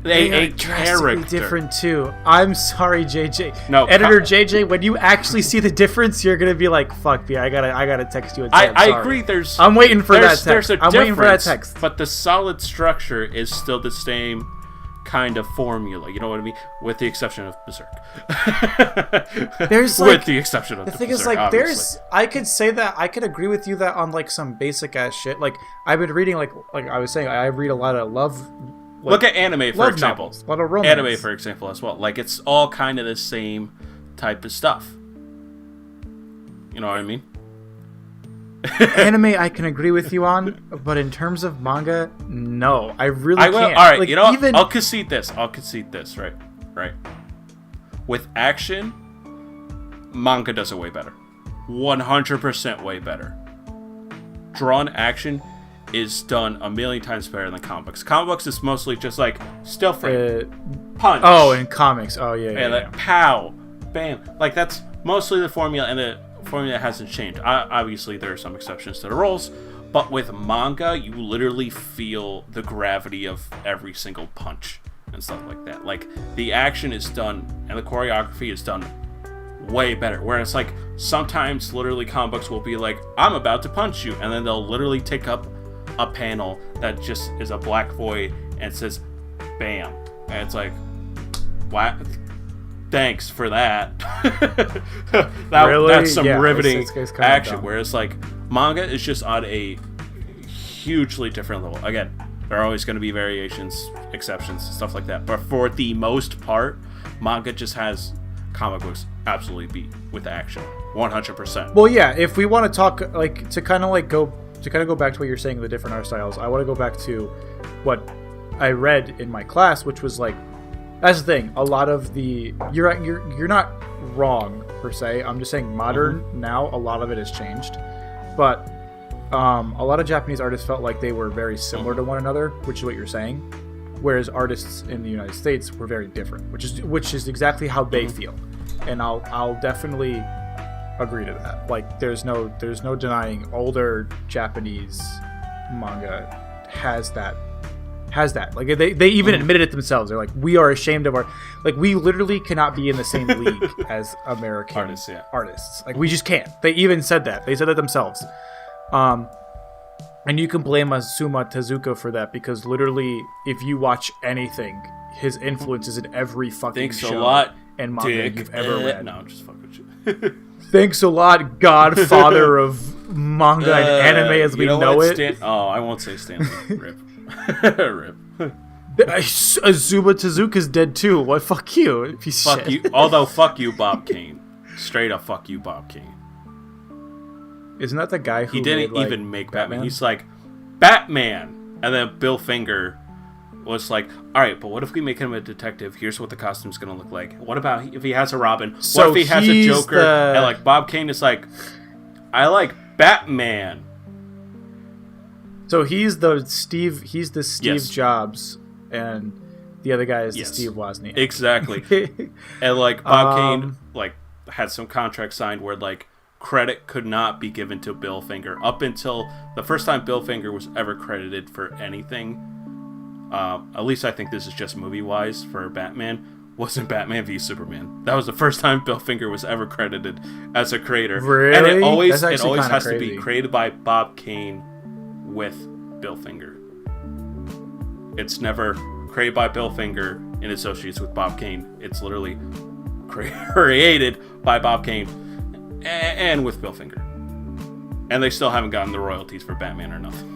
They a are drastically character. different too. I'm sorry, JJ. No, editor JJ. When you actually see the difference, you're gonna be like, "Fuck me, I gotta text you." And say, I sorry. agree. I'm waiting for that text. There's a I'm waiting for that difference, text. but the solid structure is still the same kind of formula. You know what I mean? With the exception of Berserk. There's with the exception of the thing is, Berserk, like, obviously. I could say that I could agree with you that on like some basic ass shit. Like I've been reading like I was saying, I read a lot of love. Like, look at anime for example. Novels, a lot of romance. Anime for example as well. Like it's all kind of the same type of stuff. You know what I mean? Anime, I can agree with you on, but in terms of manga, no, I really can't. All right, like, you know, even... I'll concede this. Right. With action, manga does it way better. 100% way better. Drawn action is done a million times better than comic books. Comic books is mostly just like still frame, punch. Oh, in comics. Oh, yeah. Like, pow, bam. Like that's mostly the formula, and the formula hasn't changed. Obviously, there are some exceptions to the rules, but with manga, you literally feel the gravity of every single punch and stuff like that. Like the action is done, and the choreography is done way better. Whereas like sometimes, literally, comic books will be like, "I'm about to punch you," and then they'll literally take up a panel that just is a black void and says "bam," and it's like, what? Thanks for that. Really? That's some riveting it's action. dumb. Whereas like manga is just on a hugely different level. Again, there are always going to be variations, exceptions, stuff like that. But for the most part, manga just has comic books absolutely beat with action, 100%. Well, yeah. If we want to talk, like, to kind of go back to what you're saying, the different art styles, I want to go back to what I read in my class, which was like, that's the thing. A lot of the you're not wrong per se. I'm just saying modern now. A lot of it has changed, but a lot of Japanese artists felt like they were very similar to one another, which is what you're saying. Whereas artists in the United States were very different, which is exactly how they feel, and I'll definitely agree to that. Like there's no denying older Japanese manga has that. Like they even admitted it themselves. They're like, we are ashamed of our, like, we literally cannot be in the same league as American artists. Like we just can't. They even said that. They said that themselves. And you can blame Asuma Tezuka for that, because literally, if you watch anything, his influence is in every fucking show and manga you've ever read. No, I'm just fucking with you. Thanks a lot, godfather of manga and anime as we know it. I won't say Stanley. Rip. Rip. Azuma Tezuka's dead too. What? Fuck you. Fuck you. Although, fuck you, Bob Kane. Straight up, fuck you, Bob Kane. Isn't that the guy who he didn't made, even make Batman? He's like, Batman, and then Bill Finger was like, all right, but what if we make him a detective? Here's what the costume's gonna look like. What about if he has a Robin? So what if he has a Joker? And like Bob Kane is like, I like Batman. So he's the Steve Jobs, and the other guy is the Steve Wozniak. Exactly. And like Bob Kane like had some contract signed where like credit could not be given to Bill Finger up until the first time Bill Finger was ever credited for anything. At least I think this is just movie wise for Batman. Wasn't Batman v Superman? That was the first time Bill Finger was ever credited as a creator. Really? And it always has crazy. to be created by Bob Kane with Bill Finger. It's never created by Bill Finger in associates with Bob Kane. It's literally created by Bob Kane and with Bill Finger. And they still haven't gotten the royalties for Batman or nothing.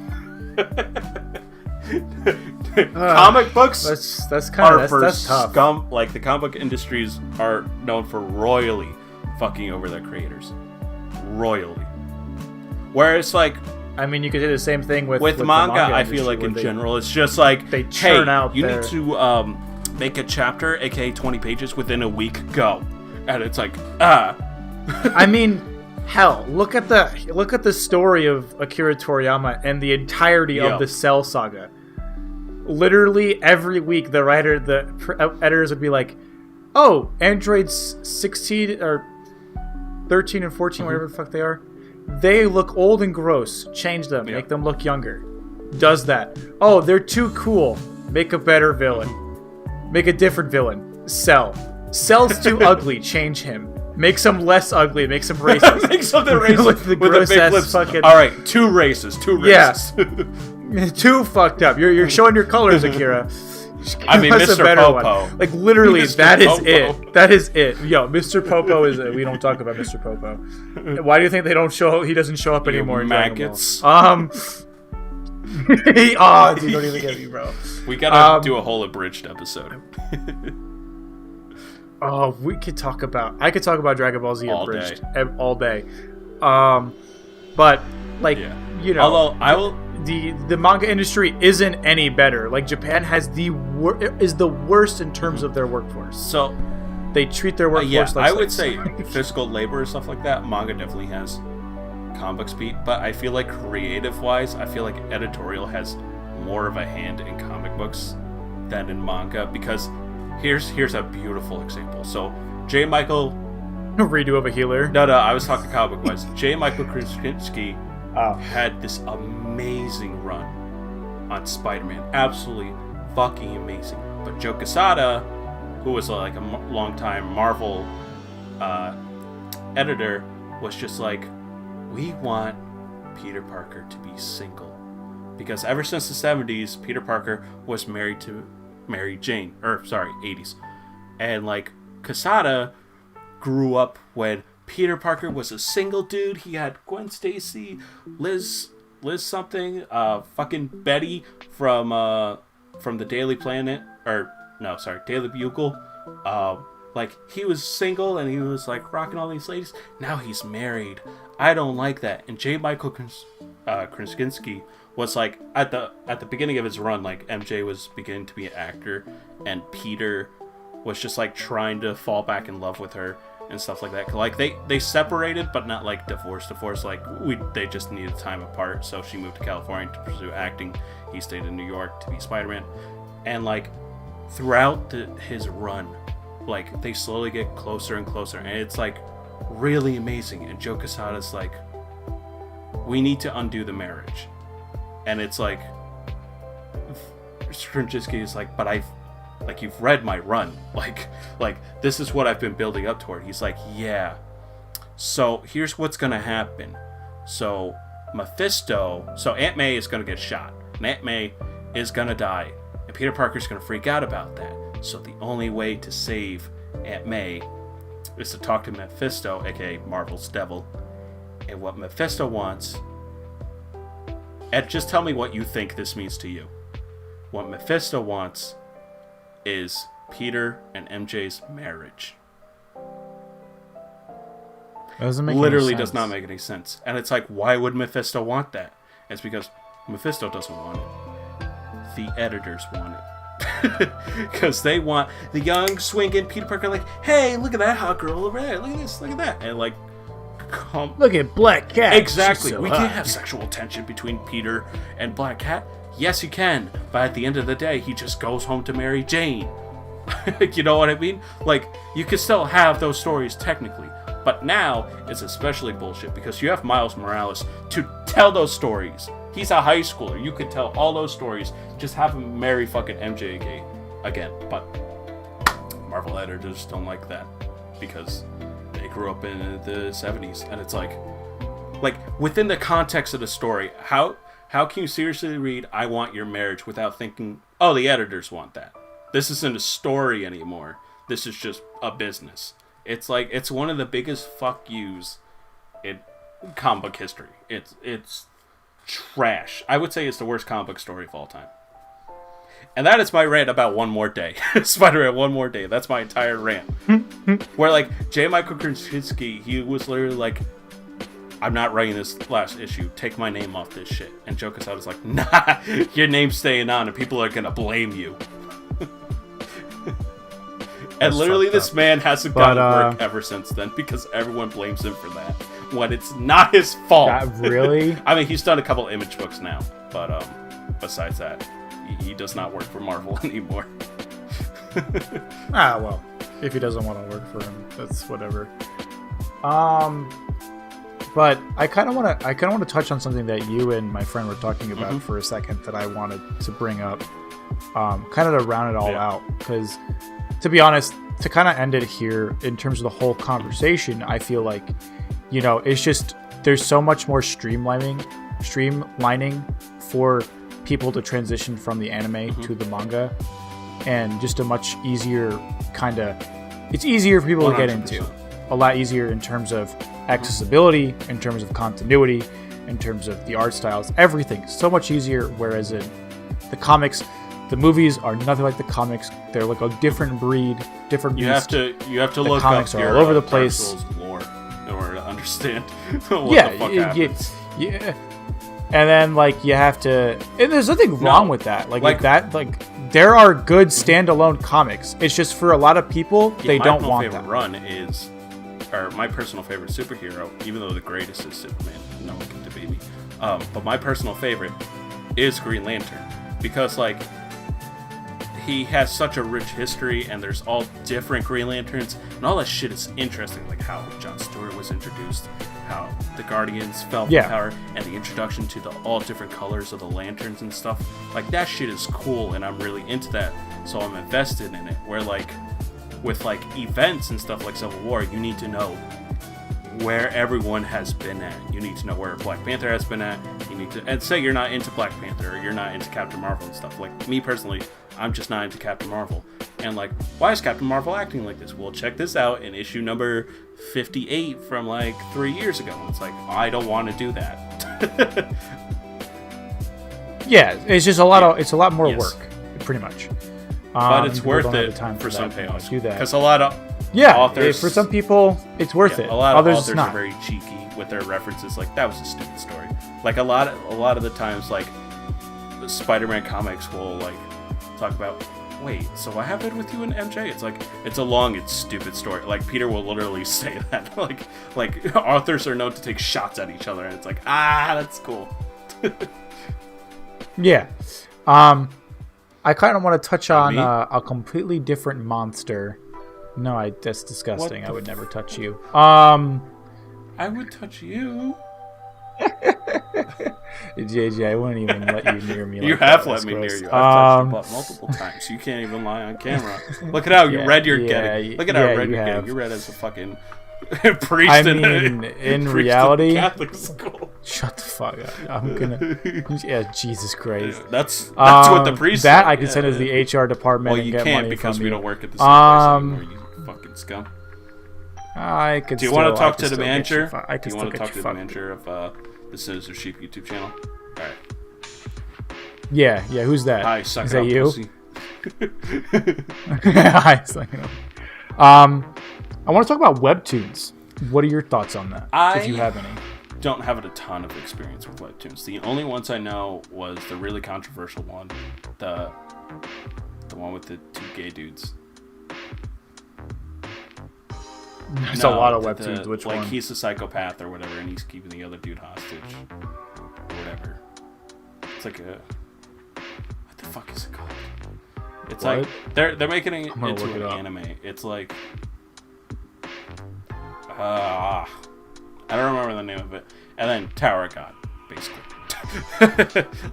Comic books that's tough. Scum. Like the comic book industries are known for royally fucking over their creators. Royally. Whereas like, I mean, you could do the same thing with manga. I feel like in general, it's just like, they churn out. You need to make a chapter, aka 20 pages, within a week. Go, and it's like I mean, hell, look at the story of Akira Toriyama and the entirety of the Cell Saga. Literally every week, the editors would be like, "Oh, androids 16 or 13 and 14, whatever the fuck they are. They look old and gross. Change them. Make them look younger." Does that. Oh, they're too cool. Make a better villain. Make a different villain. Cell. Cell's too ugly. Change him. Make some less ugly. Make some racist. Make something racist with the gross big ass lips. fucking. All right, two races. Yeah. Too fucked up. You're showing your colors, Akira. I mean, Give us Mr. a better Popo. one. Like literally, Mr. that is Popo. it. That is it. Yo, Mr. Popo is. We don't talk about Mr. Popo. Why do you think they don't show? He doesn't show up anymore. In Dragon maggots. Ball? Oh, dude, don't even get me, bro. We gotta do a whole abridged episode. Oh, we could talk about. I could talk about Dragon Ball Z All abridged day. all day. But like you know, Although I will. The manga industry isn't any better. Like Japan has is the worst in terms of their workforce. So they treat their workforce yeah, like I would slaves. say physical labor and stuff like that. Manga definitely has comic books beat, but I feel like creative wise, I feel like editorial has more of a hand in comic books than in manga because here's a beautiful example. So J. Michael redo of a healer. No, I was talking comic book wise. J. Michael Krasinski had this amazing run on Spider-Man. Absolutely fucking amazing. But Joe Quesada, who was like a long-time Marvel editor, was just like, we want Peter Parker to be single. Because ever since the 70s, Peter Parker was married to Mary Jane. 80s. And like, Quesada grew up when Peter Parker was a single dude. He had Gwen Stacy, Liz something, fucking Betty from the Daily Planet, Daily Bugle. Like he was single and he was like rocking all these ladies. Now he's married. I don't like that. And J. Michael Krasinski was like at the beginning of his run, like MJ was beginning to be an actor, and Peter was just like trying to fall back in love with her and stuff like that. Like they separated, but not like divorced. Like they just needed time apart. So she moved to California to pursue acting. He stayed in New York to be Spider-Man. And like throughout his run, like they slowly get closer and closer, and it's like really amazing. And Joe Quesada's like, we need to undo the marriage, and it's like Krasinski is like, but you've read my run. Like this is what I've been building up toward. He's like, yeah. So here's what's gonna happen. So Aunt May is gonna get shot. And Aunt May is gonna die. And Peter Parker's gonna freak out about that. So the only way to save Aunt May is to talk to Mephisto, aka Marvel's devil. And what Mephisto wants... Ed, just tell me what you think this means to you. What Mephisto wants is Peter and MJ's marriage. That doesn't make Literally any sense. does not make any sense. And it's like, why would Mephisto want that? It's because Mephisto doesn't want it. The editors want it. Because they want the young, swinging Peter Parker like, hey, look at that hot girl over there. Look at this, look at that. And like, look at Black Cat. Exactly. So we hot. can't have sexual tension between Peter and Black Cat. Yes, you can. But at the end of the day, he just goes home to Mary Jane. You know what I mean? Like, you can still have those stories technically. But now, it's especially bullshit because you have Miles Morales to tell those stories. He's a high schooler. You could tell all those stories. Just have him marry fucking MJ again. But Marvel editors don't like that because they grew up in the 70s. And it's like within the context of the story, how can you seriously read I Want Your Marriage without thinking, oh, the editors want that? This isn't a story anymore. This is just a business. It's like, it's one of the biggest fuck yous in comic book history. It's trash. I would say it's the worst comic book story of all time. And that is my rant about One More Day. Spider-Man One More Day. That's my entire rant. Where like J. Michael Krasinski, he was literally like, I'm not writing this last issue. Take my name off this shit. And Joe Quesada's like, nah, your name's staying on and people are gonna blame you. And literally this man hasn't gotten work ever since then because everyone blames him for that when it's not his fault. Really? I mean, he's done a couple Image books now, but besides that, he does not work for Marvel anymore. Well, if he doesn't want to work for him, that's whatever. But I kind of want to touch on something that you and my friend were talking about for a second that I wanted to bring up. kind of to round it all out, because to be honest, to kind of end it here in terms of the whole conversation, I feel like, you know, it's just there's so much more streamlining for people to transition from the anime to the manga, and just a much easier kind of, it's easier for people 100%. To get into, a lot easier in terms of accessibility, in terms of continuity, in terms of the art styles, everything so much easier. Whereas in the comics, the movies are nothing like the comics. They're like a different breed, different beast. You have to the look comics up are your, all over the place. Lore in order to understand what the fuck happens. Yeah. And then like you have to, and there's nothing wrong with that. Like that, like there are good standalone comics. It's just for a lot of people, they don't want that. My favorite run is, or my personal favorite superhero, even though the greatest is Superman. No one can debate me. But my personal favorite is Green Lantern, because like he has such a rich history, and there's all different Green Lanterns, and all that shit is interesting. Like how Jon Stewart was introduced, how the Guardians fell from power, and the introduction to the all different colors of the lanterns and stuff. Like that shit is cool, and I'm really into that, so I'm invested in it. Where like with like events and stuff like Civil War, you need to know where everyone has been at. You need to know where Black Panther has been at. You need to, and say you're not into Black Panther, or you're not into Captain Marvel and stuff. Like me personally, I'm just not into Captain Marvel. And like, why is Captain Marvel acting like this? Well, check this out in issue number 58 from like 3 years ago. It's like, I don't want to do that. Yeah, it's just a lot it's a lot more work, pretty much. But it's worth it for some payoffs. Do that because a lot of authors, for some people, it's worth it. A lot Others, of authors it's not. are very cheeky with their references. Like that was a stupid story. Like a lot of the times, like the Spider-Man comics will like talk about, wait, so what happened with you and MJ? It's like, it's a long and stupid story. Like Peter will literally say that. like authors are known to take shots at each other, and it's like, that's cool. Yeah. I kind of want to touch on a completely different monster. No, that's disgusting. I would never touch you. I would touch you. JJ, I wouldn't even let you near me. You have let me near you. I've touched your butt multiple times. You can't even lie on camera. Look at how red you're getting. Look at how red you're getting. You're red as a fucking priest. I mean, in reality, Catholic school. Shut the fuck up. I'm gonna. Yeah, Jesus Christ. Yeah, that's what the priest. That I can send to the HR department. Well, you and get can't money because from we you. don't work at the same place anymore. You fucking scum. I could. Do you want to talk to the manager? Do you want to talk to the manager of the Sinister Sheep YouTube channel? All right. Yeah. Who's that? Hi, suck Is it that up, you? pussy. Hi, suck it up. I want to talk about webtoons. What are your thoughts on that? If you have any. Don't have a ton of experience with webtoons. The only ones I know was the really controversial one, the one with the two gay dudes. There's a lot of webtoons. Which one? Like he's a psychopath or whatever, and he's keeping the other dude hostage or whatever. It's like a, what the fuck is it called? It's what? like they're making it into an anime. It's like I don't remember the name of it. And then Tower of God, basically.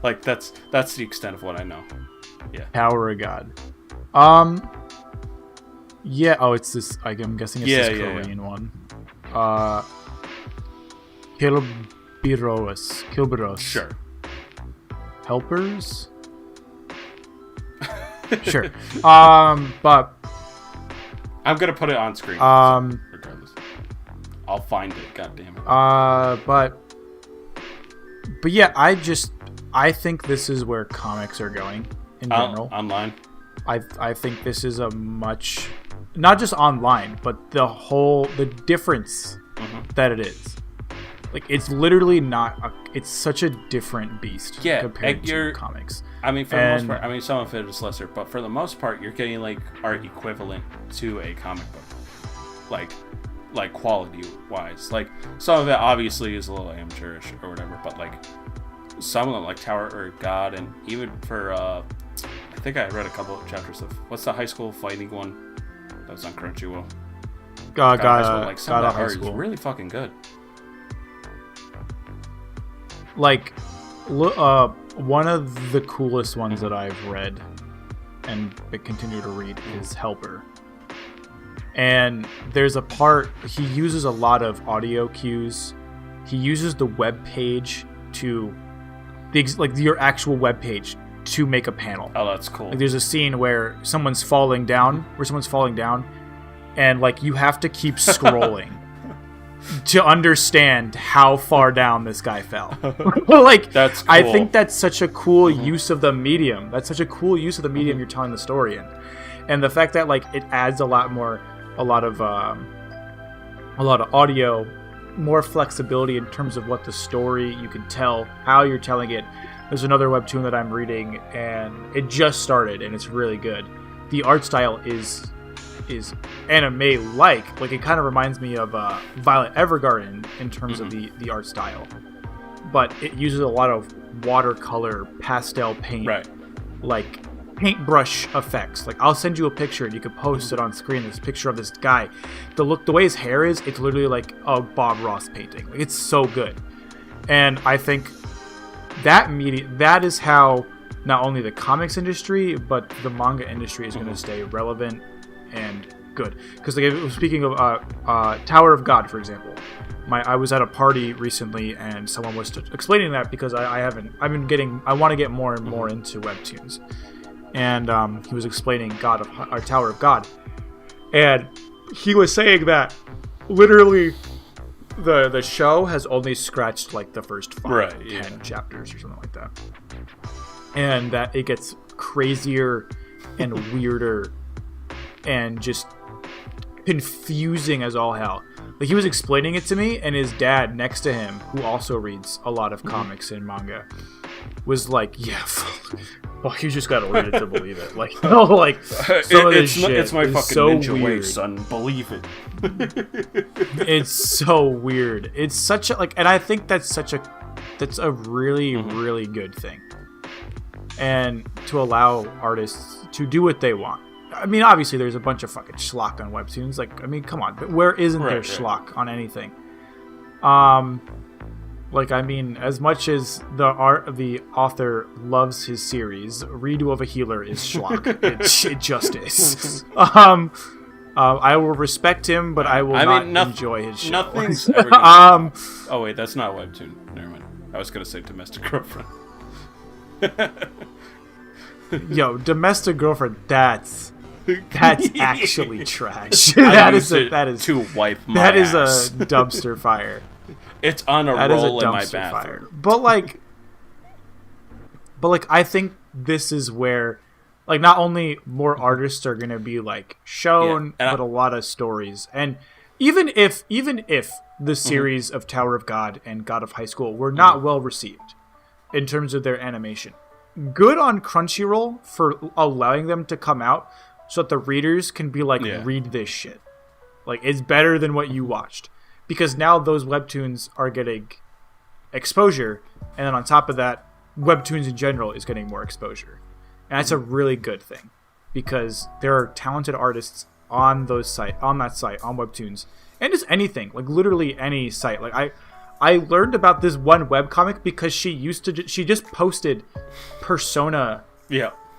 Like that's the extent of what I know. Yeah. Tower of God. Yeah. Oh, it's this. I'm guessing it's this Korean one. Kilberos. Sure. Helpers. Sure. But I'm gonna put it on screen. Regardless, I'll find it. God damn it. But yeah, I think this is where comics are going in general. Online. I think this is a much, not just online, but the difference that it is. Like it's literally not. It's such a different beast compared to comics. I mean, for the most part, I mean, some of it is lesser, but for the most part, you're getting like art equivalent to a comic book, like quality wise. Like some of it obviously is a little amateurish or whatever, but like some of them, like Tower or God, and even for I think I read a couple of chapters of what's the high school fighting one that was on Crunchyroll. God like some of that high art school is really fucking good. Like, one of the coolest ones that I've read and continue to read is Helper. And there's a part, he uses a lot of audio cues. He uses the web page to, your actual web page to make a panel. Oh, that's cool. Like there's a scene where someone's falling down, and like you have to keep scrolling to understand how far down this guy fell. Like, that's cool. I think that's such a cool use of the medium. That's such a cool use of the medium you're telling the story in, and the fact that like it adds a lot of audio, more flexibility in terms of what the story you can tell, how you're telling it. There's another webtoon that I'm reading, and it just started, and it's really good. The art style is anime-like. Like, it kind of reminds me of Violet Evergarden in terms of the art style. But it uses a lot of watercolor, pastel paint, like paintbrush effects. Like, I'll send you a picture, and you can post it on screen, this picture of this guy. The way his hair is, it's literally like a Bob Ross painting. Like, it's so good. And I think that is how not only the comics industry but the manga industry is going to stay relevant and good. Because like, speaking of Tower of God, for example, I was at a party recently and someone was explaining that, because I want to get more and more into webtoons, and he was explaining Tower of God, and he was saying that literally the show has only scratched like the first 10 chapters or something like that, and that it gets crazier and weirder and just confusing as all hell. Like, he was explaining it to me, and his dad next to him, who also reads a lot of comics and manga, was like, yeah, well, you just gotta read it to believe it. Like, no, like, some of this shit it's my fucking so ninja way, weird. son. Believe it. It's so weird. It's such a, like, and I think that's a really, really good thing. And to allow artists to do what they want. I mean, obviously, there's a bunch of fucking schlock on webtoons. Like, I mean, come on. But where isn't there schlock on anything? Like, I mean, as much as the author loves his series, Redo of a Healer is schlock. It just is. I will respect him, but I will not enjoy his show. Nothing's ever gonna... Oh, wait, that's not a webtoon. Never mind. I was going to say Domestic Girlfriend. Yo, Domestic Girlfriend, that's actually trash. that is to wipe my that ass. Is a dumpster fire. It's on a roll in my bathroom. Fire. But like I think this is where, like, not only more artists are gonna be like shown, but a lot of stories. And even if the series of Tower of God and God of High School were not well received in terms of their animation, good on Crunchyroll for allowing them to come out so that the readers can be like, read this shit. Like, it's better than what you watched. Because now those webtoons are getting exposure, and then on top of that, webtoons in general is getting more exposure. And that's a really good thing, because there are talented artists on that site, on webtoons, and just anything, like literally any site. Like, I learned about this one webcomic because she just posted Persona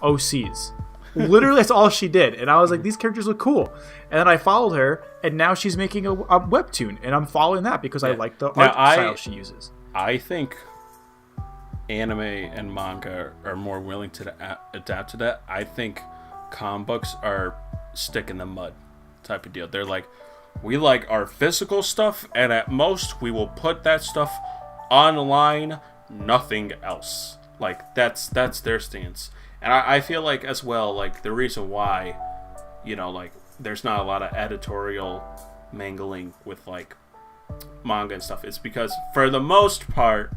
OCs. Literally, that's all she did. And I was like, these characters look cool. And then I followed her, and now she's making a webtoon. And I'm following that because I like the art style she uses. I think anime and manga are more willing to adapt to that. I think comic books are stick in the mud type of deal. They're like, we like our physical stuff, and at most we will put that stuff online, nothing else. Like, that's their stance. And I feel like, as well, like, the reason why, you know, like, there's not a lot of editorial mangling with, like, manga and stuff is because, for the most part,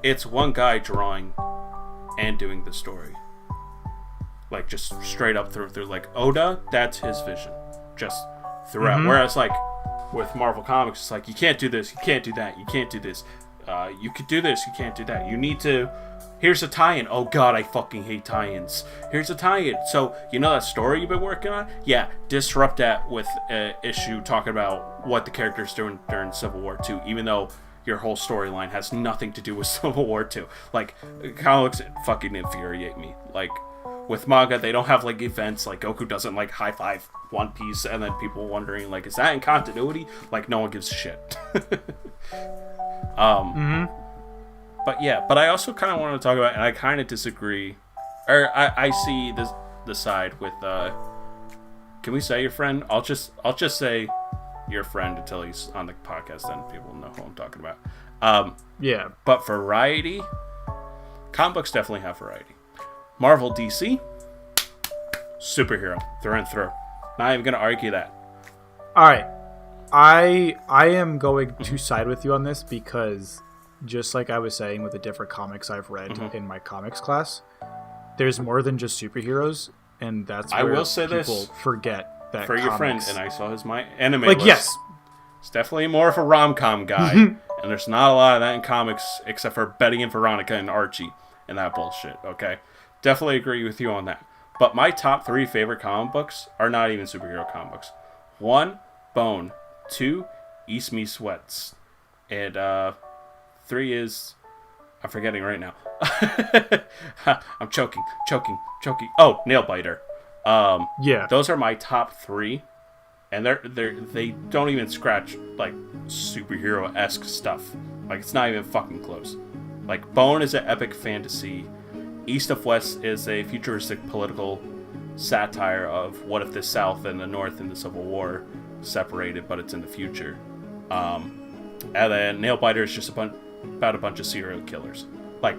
it's one guy drawing and doing the story. Like, just straight up through. Like, Oda, that's his vision. Just throughout. Mm-hmm. Whereas, like, with Marvel Comics, it's like, you can't do this, you can't do that, you can't do this. You could do this, you can't do that. You need to... Here's a tie-in. Oh god, I fucking hate tie-ins. Here's a tie-in. So, you know that story you've been working on? Yeah, disrupt that with an issue talking about what the character's doing during Civil War II, even though your whole storyline has nothing to do with Civil War II. Like, comics fucking infuriate me. Like, with manga, they don't have like events. Like Goku doesn't like high five One Piece, and then people wondering like, is that in continuity? Like no one gives a shit. But yeah, but I also kind of want to talk about, and I kind of disagree, or I see the side with. Can we say your friend? I'll just say your friend until he's on the podcast. Then people know who I'm talking about. Yeah. But variety, comic books definitely have variety. Marvel, DC, superhero through and through. Not even gonna argue that. All right, I am going to side with you on this because, just like I was saying with the different comics I've read in my comics class, there's more than just superheroes, and that's where I will say people this forget that for comics, your friend, and I saw his my anime like list. yes, It's definitely more of a rom-com guy, and there's not a lot of that in comics except for Betty and Veronica and Archie and that bullshit. Okay, definitely agree with you on that. But my top 3 favorite comic books are not even superhero comic books. 1, Bone. 2, East Me Sweats. And 3 is... I'm forgetting right now. I'm choking. Oh, Nailbiter. yeah. Those are my top 3. And they don't even scratch, like, superhero-esque stuff. Like, it's not even fucking close. Like, Bone is an epic fantasy. East of West is a futuristic political satire of what if the South and the North in the Civil War separated, but it's in the future. And then Nailbiter is just about a bunch of serial killers. Like,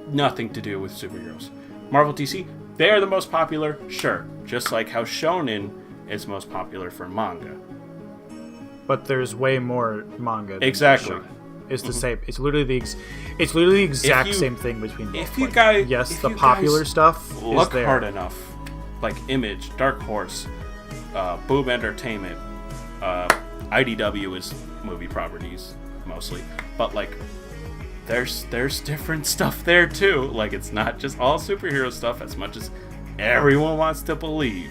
nothing to do with superheroes. Marvel, DC, they are the most popular, sure. Just like how Shonen is most popular for manga. But there's way more manga than Exactly. shonen. It's the same. It's literally the exact same thing between both. If you Like, guys, yes, if the you popular guys stuff look is there. hard enough, like Image, Dark Horse, Boom Entertainment, IDW is movie properties mostly, but like there's different stuff there too. Like it's not just all superhero stuff as much as everyone wants to believe.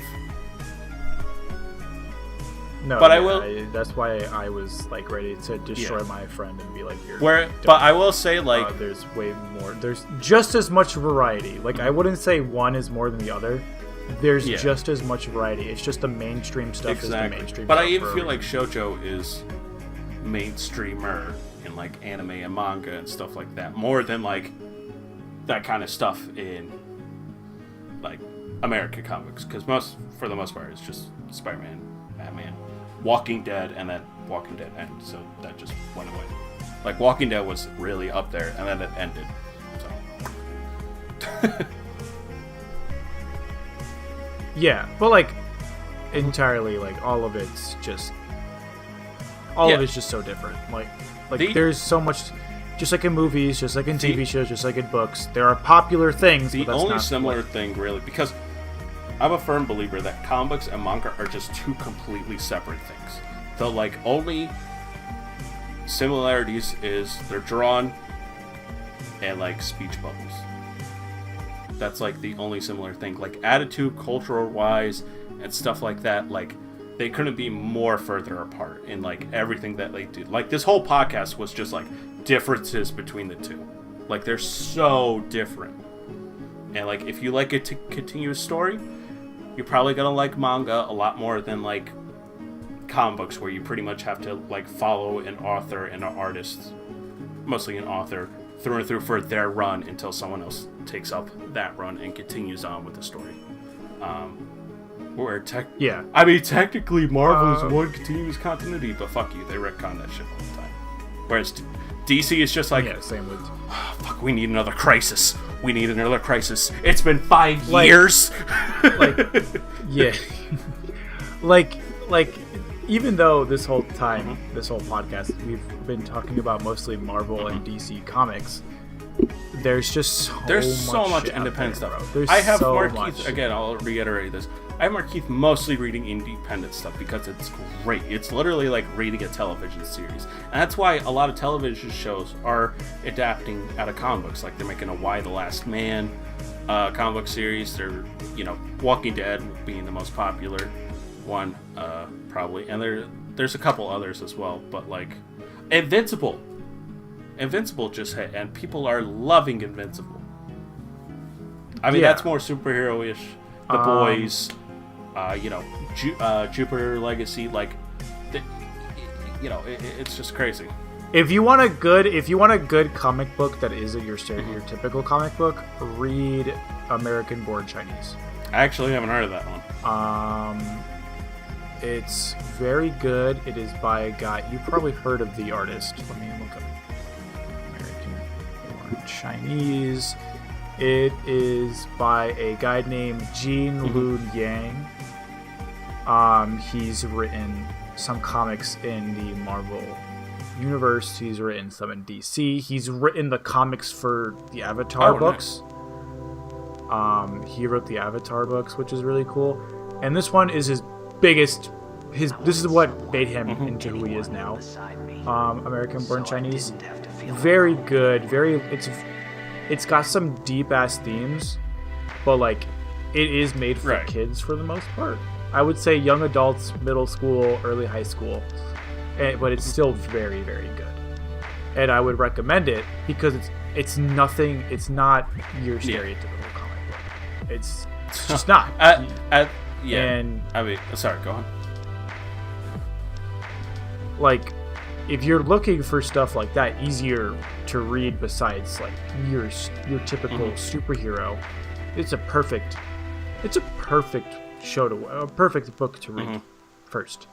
No, But yeah, I will- that's why I was like ready to destroy my friend and be like, "You're." But I will say, like, there's way more. There's just as much variety. Like I wouldn't say one is more than the other. There's just as much variety. It's just the mainstream stuff is the mainstream. But stuff I even for feel a like shoujo is mainstreamer in like anime and manga and stuff like that, more than like that kind of stuff in like American comics, because for the most part it's just Spider-Man, Batman, Walking Dead, and then Walking Dead ended, so that just went away. Like Walking Dead was really up there, and then it ended. So Yeah, but like entirely, like all of it's just of it's just so different. Like there's so much, just like in movies, just like in TV shows, just like in books. There are popular things. The but that's only not similar thing, really, because I'm a firm believer that comic books and manga are just two completely separate things. The like only similarities is they're drawn and like speech bubbles. That's like the only similar thing. Like attitude, cultural wise, and stuff like that. Like they couldn't be more further apart in like everything that they do. Like this whole podcast was just like differences between the two. Like they're so different. And like if you like a continuous story, you're probably gonna like manga a lot more than like comic books, where you pretty much have to like follow an author and an artist, mostly an author, through and through for their run until someone else takes up that run and continues on with the story. I mean, technically Marvel is one continuous continuity, but fuck you, they retcon that shit all the time. Whereas DC is just like, same with. Oh, fuck, we need another crisis. We need another crisis. It's been 5 years. Yeah. like even though this whole time, this whole podcast, we've been talking about mostly Marvel and DC comics, there's so much independent there, stuff. There's I have so Markeith, much. again, I'll reiterate this. I have Markeith mostly reading independent stuff because it's great. It's literally like reading a television series. And that's why a lot of television shows are adapting out of comic books. Like they're making a Y the Last Man comic book series. They're, Walking Dead being the most popular one, probably. And there's a couple others as well. But like Invincible just hit, and people are loving Invincible. I mean, Yeah. that's more superhero-ish. The Boys, Jupiter Legacy, like, it's just crazy. If you want a good comic book that isn't your stereotypical comic book, read American Born Chinese. I actually haven't heard of that one. It's very good. It is by a guy. You probably heard of the artist. Let me look up American Born Chinese. It is by a guy named Jean Lun Yang. He's written some comics in the Marvel universe. He's written some in DC. He's written the comics for the Avatar books. Nice. He wrote the Avatar books, which is really cool. And this one is his biggest. This is what made him into who he is now. American Born Chinese. Very good. It's got some deep ass themes, but like it is made for kids for the most part. I would say young adults, middle school, early high school, but it's still very, very good. And I would recommend it because it's nothing. It's not your stereotypical comic book. It's just not. Yeah. And I mean, sorry, go on. Like, if you're looking for stuff like that, easier to read besides like your typical superhero, it's a perfect book to read first.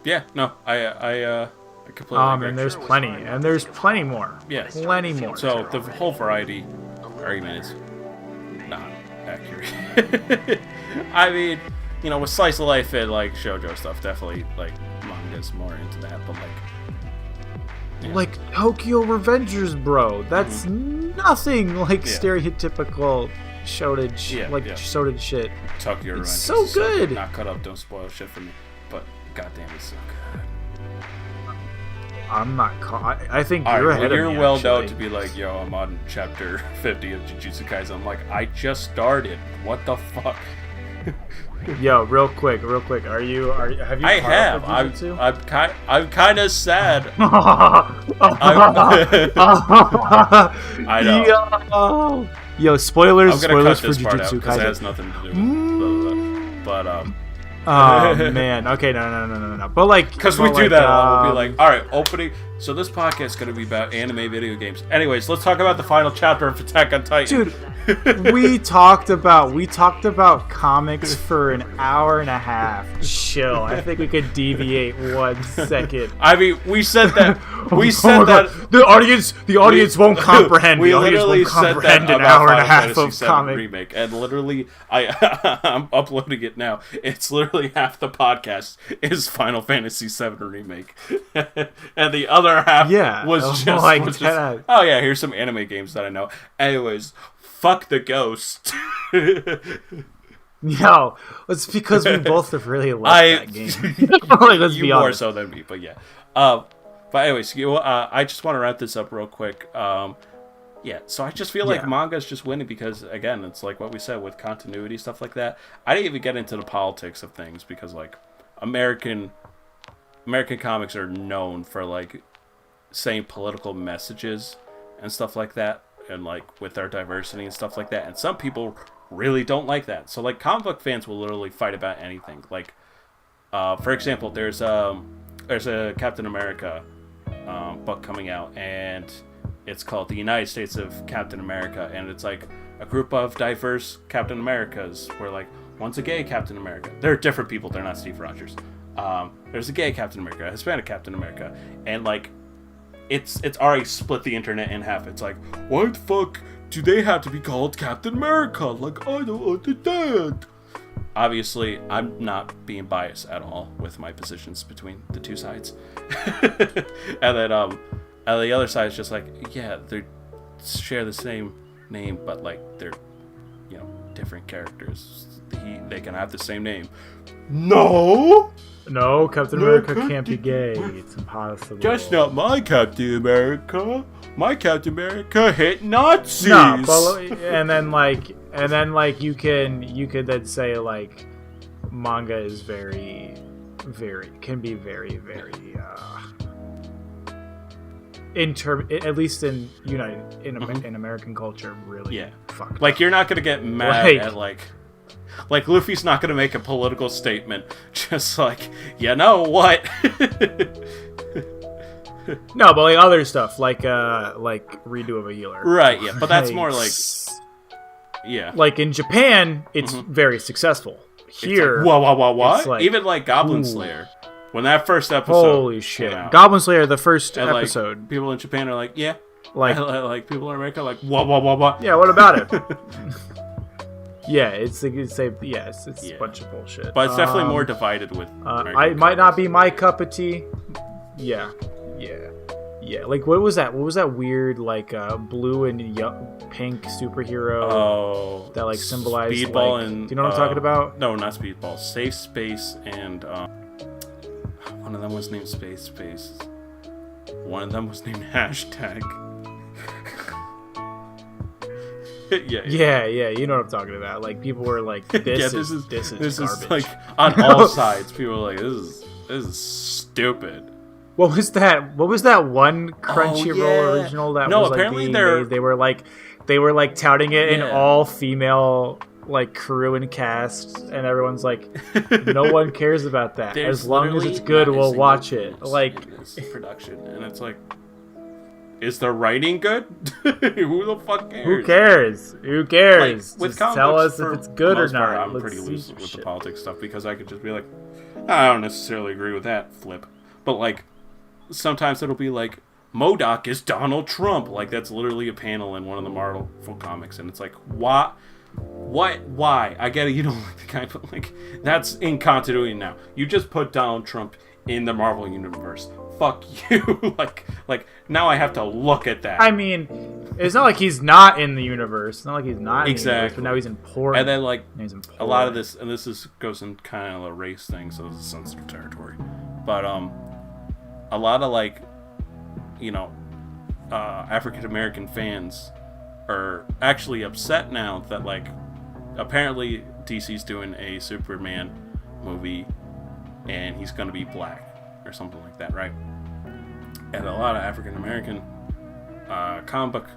Yeah, no, I completely agree. And there's plenty more. Yes. Plenty more. So the whole variety argument is not accurate. I mean, with slice of life and like shoujo stuff, definitely like manga's more into that, but like Tokyo Revengers, bro. That's nothing like stereotypical shonen shonen shit. Tokyo Revengers. It's so good. Not cut up. Don't spoil shit for me. But goddamn, it's so good. I'm not. I think you're ahead of me. You're well known to be like, yo, I'm on chapter 50 of Jujutsu Kaisen. I'm like, I just started. What the fuck? Yo, real quick. Have you? I have. I'm kind of sad. I know. Yo, spoilers. I'm gonna cut for this part out Jujutsu because it Kaisen. has nothing to do with But Oh man. Okay, no. But like, because we do that a lot, we'll be like, all right, opening. So this podcast is going to be about anime video games. Anyways, let's talk about the final chapter of Attack on Titan. Dude, we talked about comics for an hour and a half. Chill. I think we could deviate 1 second. I mean, we said that. We said that the audience won't comprehend. We the audience literally won't said comprehend that an about hour and a Final half Fantasy of comic remake, and literally, I'm uploading it now. It's literally half the podcast is Final Fantasy VII remake, and the other half was just oh yeah, here's some anime games that I know. Anyways, fuck the ghost. No, it's because we both have really liked that game. Let's you be more honest. so than me, but yeah. But anyways, I just want to wrap this up real quick. Yeah, so I just feel like manga's just winning because, again, it's like what we said with continuity, stuff like that. I didn't even get into the politics of things because, like, American comics are known for, like, saying political messages and stuff like that, and, like, with their diversity and stuff like that. And some people really don't like that. So, like, comic book fans will literally fight about anything. Like, for example, there's a Captain America book coming out, and it's called The United States of Captain America, and it's like a group of diverse Captain Americas where, like, one's a gay Captain America. They're different people. They're not Steve Rogers. There's a gay Captain America, a Hispanic Captain America, and, like, it's already split the internet in half. It's like, why the fuck do they have to be called Captain America? Like, I don't understand. Obviously, I'm not being biased at all with my positions between the two sides. And then, and the other side is just like, yeah, they share the same name, but, like, they're, different characters. They can have the same name. No, Captain America can't be gay. It's impossible. That's not my Captain America. My Captain America hit Nazis. No, but, and then you could then say, like, manga is very, very, can be very, very, at least in in American culture, really fucked Like up. you're not gonna get mad at like Luffy's not gonna make a political statement, just like, you know what? No, but like other stuff, like redo of a healer, Right? Yeah, but that's more like like in Japan, it's very successful. Here, what? like, Even like Goblin Slayer, when that first episode, holy shit, Goblin Slayer, the first episode, like, people in Japan are like, like people in America are like, what? Yeah, what about it? Yeah, it's a bunch of bullshit. But it's definitely more divided with. I might not be my cup of tea. Yeah. Like what was that? What was that weird like blue and pink superhero? Oh, that like symbolized Speedball like, and. Do you know what I'm talking about? No, not Speedball. Safe Space and one of them was named Space. One of them was named Hashtag. Yeah. You know what I'm talking about. Like people were like, "This is garbage." Is like on all sides. People were like, "This is stupid." What was that? What was that one Crunchyroll original that was like apparently they were like touting it in all female like crew and cast, and everyone's like, no one cares about that. There's as long as it's good, we'll watch it. Like production, and it's like, is the writing good? Who the fuck cares? Who cares? Like, with just tell us for if it's good or not. I'm pretty loose with the politics stuff because I could just be like, I don't necessarily agree with that flip, but like sometimes it'll be like, MODOK is Donald Trump. Like that's literally a panel in one of the Marvel comics, and it's like, what? Why? I get it, you don't like the guy, but like that's in continuity now. You just put Donald Trump in the Marvel universe. Fuck you. like now I have to look at that. I mean, it's not like he's not in the universe. It's not like he's not in the universe, but now he's important. And then like a lot of this, and this goes in kind of a race thing, so this is sensitive territory. But a lot of like, African American fans are actually upset now that like apparently DC's doing a Superman movie and he's gonna be black or something like that, right? And a lot of African American comic book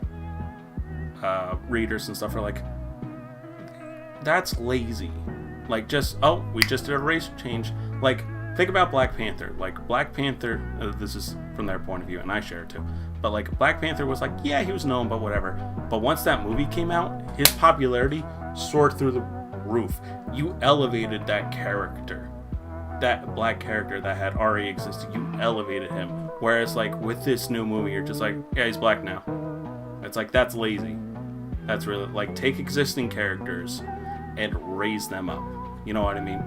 readers and stuff are like, that's lazy. Like we just did a race change. Like think about Black Panther. Like Black Panther, this is from their point of view, and I share it too. But like Black Panther was like, yeah, he was known, but whatever. But once that movie came out, his popularity soared through the roof. You elevated that character, that black character that had already existed. You elevated him. Whereas like with this new movie, you're just like, yeah, he's black now. It's like, that's lazy. That's really like, take existing characters and raise them up. You know what I mean?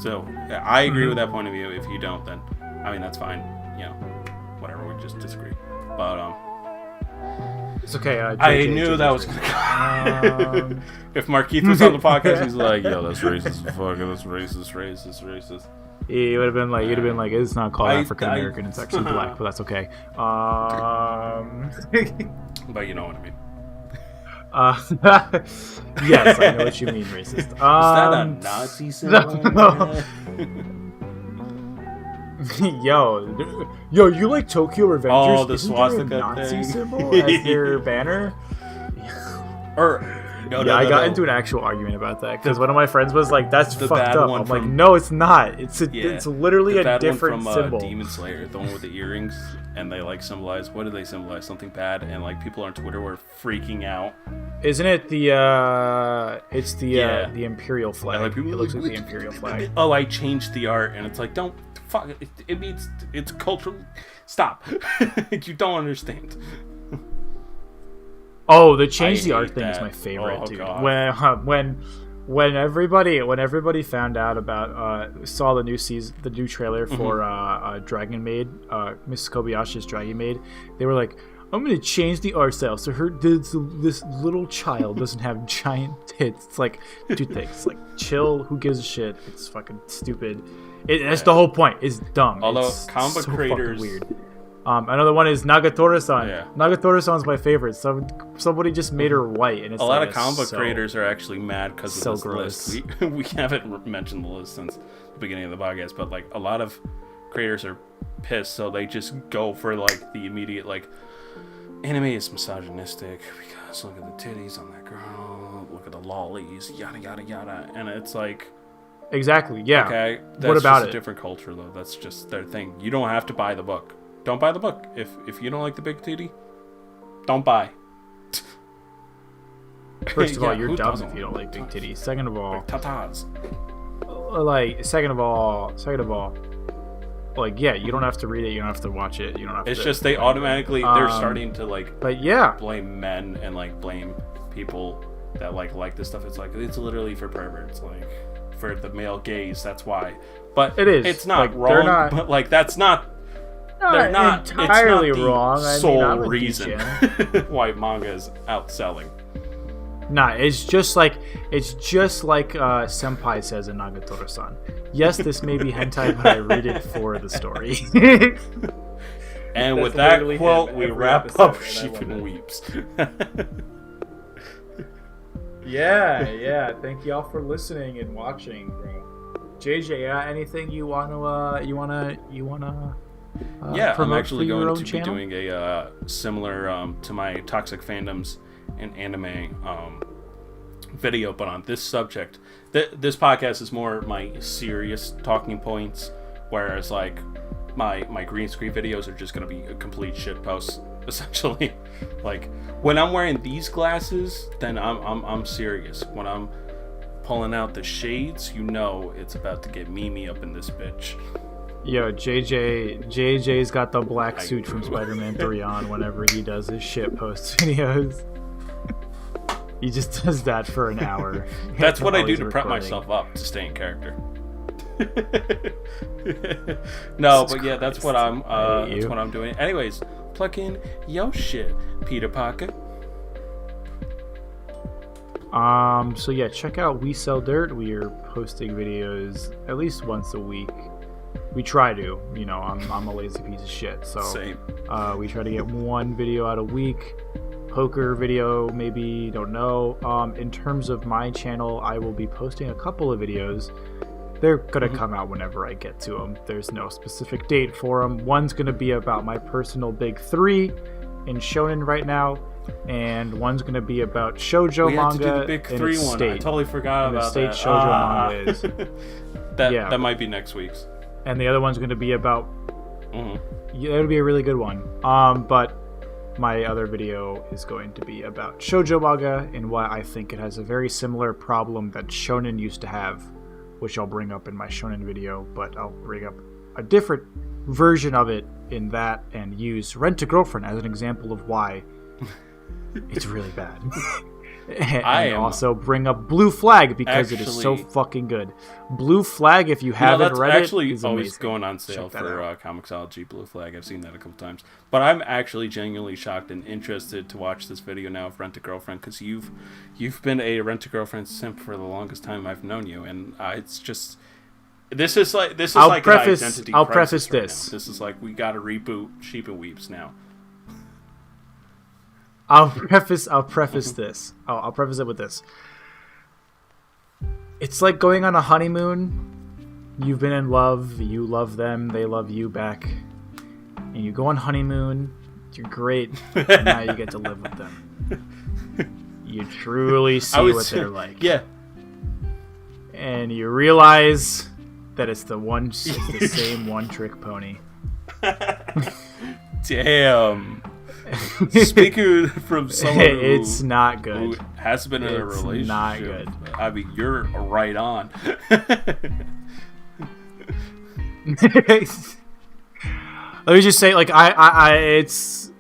So I agree with that point of view. If you don't, then I mean that's fine. Whatever. We just disagree. But it's okay. I knew that was gonna come. If Markeith was on the podcast, he's like, "Yo, that's racist. Fucking that's racist." He would have been like, it's not called African American. It's actually black, but that's okay. But you know what I mean. Yes, I know what you mean, racist. Is that a Nazi symbol? No. Yo, you like Tokyo Revengers? Oh, the Isn't there a swastika Nazi thing? symbol as their banner? I got into an actual argument about that because one of my friends was like, "That's fucked up." I'm like, "No, it's not. It's literally a different symbol." Demon Slayer, the one with the earrings, and they like symbolize. What do they symbolize? Something bad, and like people on Twitter were freaking out. Isn't it the? It's the Imperial flag. Like, people it looks like the Imperial flag. Oh, I changed the art, and it's like, don't fuck. It means it's cultural. Stop. You don't understand. Oh, the change the art thing is my favorite, dude. God. When everybody found out about saw the new trailer for Dragon Maid, Mrs. Kobayashi's Dragon Maid, they were like, I'm gonna change the art style so this little child doesn't have giant tits. It's like, dude, thanks. Like, chill. Who gives a shit? It's fucking stupid. That's the whole point. It's dumb. Although it's comic book so creators, weird. Another one is Nagatora-san. Yeah. Nagatora-san's my favorite. Somebody just made her white, and it's a lot of comic book creators are actually mad because of this gross. list. We haven't mentioned the list since the beginning of the podcast, but like a lot of creators are pissed, so they just go for like the immediate like anime is misogynistic because look at the titties on that girl, look at the lollies, yada yada yada, and it's like exactly, yeah. Okay, that's what about just a different culture though. That's just their thing. You don't have to buy the book. Don't buy the book. If you don't like the big titty, don't buy. First of all, you're who dumb doesn't if you don't want like big titties. Second of all, tatas. second of all, like, yeah, you don't have to read it, you don't have to watch it, you don't have It's to. just they automatically they're starting to like. But yeah, blame men and like blame people that like this stuff. It's like it's literally for perverts, like for the male gaze. That's why. But it is. It's not like, wrong. not, but like that's not. They're not entirely it's not the wrong. Sole reason why manga is outselling. Nah, it's just like Senpai says in Nagatoro-san. Yes, this may be hentai, but I read it for the story. And That's with that literally quote, him we every wrap episode, up and I Sheep love and it. Weeps. Yeah. Thank y'all for listening and watching, bro. JJ, anything you wanna Yeah, I'm promote actually for your going own to be channel? doing a similar to my Toxic Fandoms in anime video, but on this subject. This podcast is more my serious talking points, whereas like my green screen videos are just going to be a complete shit post, essentially. Like when I'm wearing these glasses, then I'm serious. When I'm pulling out the shades, you know it's about to get Mimi up in this bitch. Yo, JJ's got the black suit from Spider-Man 3 on whenever he does his shit post videos. He just does that for an hour. That's what I while do he's to prep recording. myself up to stay in character. No, but yeah, that's what I'm doing. Anyways, plug in yo shit, Peter Parker. So yeah, check out We Sell Dirt. We are posting videos at least once a week. We try to, I'm a lazy piece of shit, so Same. We try to get one video out a week. Poker video, maybe, don't know. In terms of my channel, I will be posting a couple of videos. They're gonna come out whenever I get to them. There's no specific date for them. One's gonna be about my personal big 3 in shonen right now, and one's gonna be about shoujo We had to manga do the big in 3 its one. state. I totally forgot in about the that. state shoujo manga is. That might be next week's. And the other one's gonna be about. Yeah, it'll be a really good one. But my other video is going to be about shoujo manga and why I think it has a very similar problem that shonen used to have, which I'll bring up in my shonen video, but I'll bring up a different version of it in that and use Rent a Girlfriend as an example of why it's really bad. and also bring up Blue Flag because it is so fucking good. Blue Flag, if you haven't read it, is always amazing. going on sale for Comixology. Blue Flag, I've seen that a couple times. But I'm actually genuinely shocked and interested to watch this video now of Rent a Girlfriend, because you've been a Rent a Girlfriend simp for the longest time I've known you, and it's just this is like an identity crisis I'll preface right this. now. This is like we got to reboot Sheep and Weeps now. I'll preface this. I'll preface it with this. It's like going on a honeymoon. You've been in love. You love them. They love you back. And you go on honeymoon. You're great. And now you get to live with them. You truly see what they're like. Yeah. And you realize that it's the same one-trick pony. Damn. Speaking from someone it's not good. Who has been in a relationship. Not good. I mean, you're right on. Let me just say, like, it's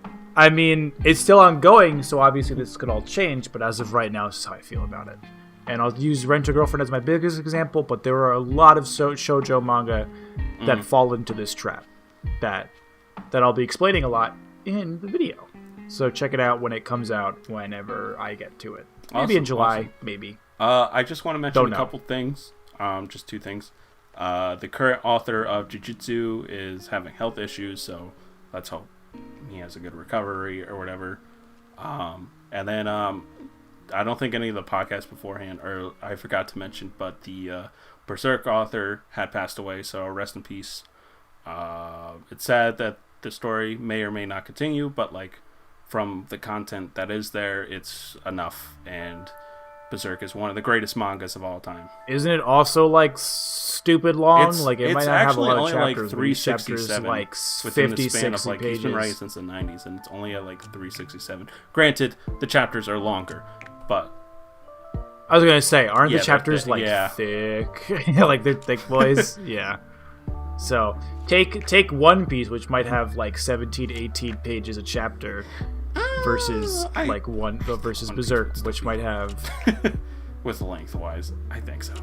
still ongoing, so obviously this could all change, but as of right now, this is how I feel about it. And I'll use Rent a Girlfriend as my biggest example, but there are a lot of shoujo manga that fall into this trap that I'll be explaining a lot in the video. So check it out when it comes out, whenever I get to it. Maybe in July, maybe. I just want to mention a couple things, just 2 things. The current author of Jujutsu is having health issues, so let's hope he has a good recovery or whatever. And then I don't think any of the podcasts beforehand, or I forgot to mention, but the Berserk author had passed away, so rest in peace. It's sad that the story may or may not continue, but like from the content that is there, it's enough. And Berserk is one of the greatest mangas of all time. Isn't it also like stupid long? It's, like it it's might not have a actually lot only of chapters. like 367 like within 50, the span 60 of like pages. he's been writing since the 90s, and it's only at like 367. Granted, the chapters are longer, but I was gonna say, aren't the chapters thick? Like they're thick boys. Yeah. So take One Piece, which might have like 17, 18 pages a chapter, versus versus Berserk, which might have with lengthwise, I think so.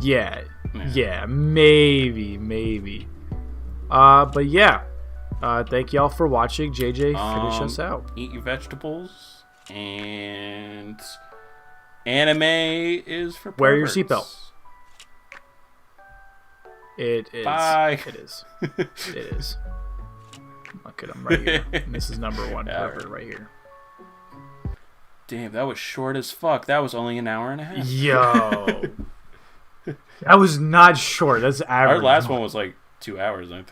Yeah, maybe. But yeah, thank y'all for watching. JJ, finish us out. Eat your vegetables, and anime is for perverts. Wear your seatbelt. It is. Bye. It is. It is. Look at him right here. This is number one pervert right here. Damn, that was short as fuck. That was only an hour and a half. Yo. That was not short. That's average. Our last one was like 2 hours, I think.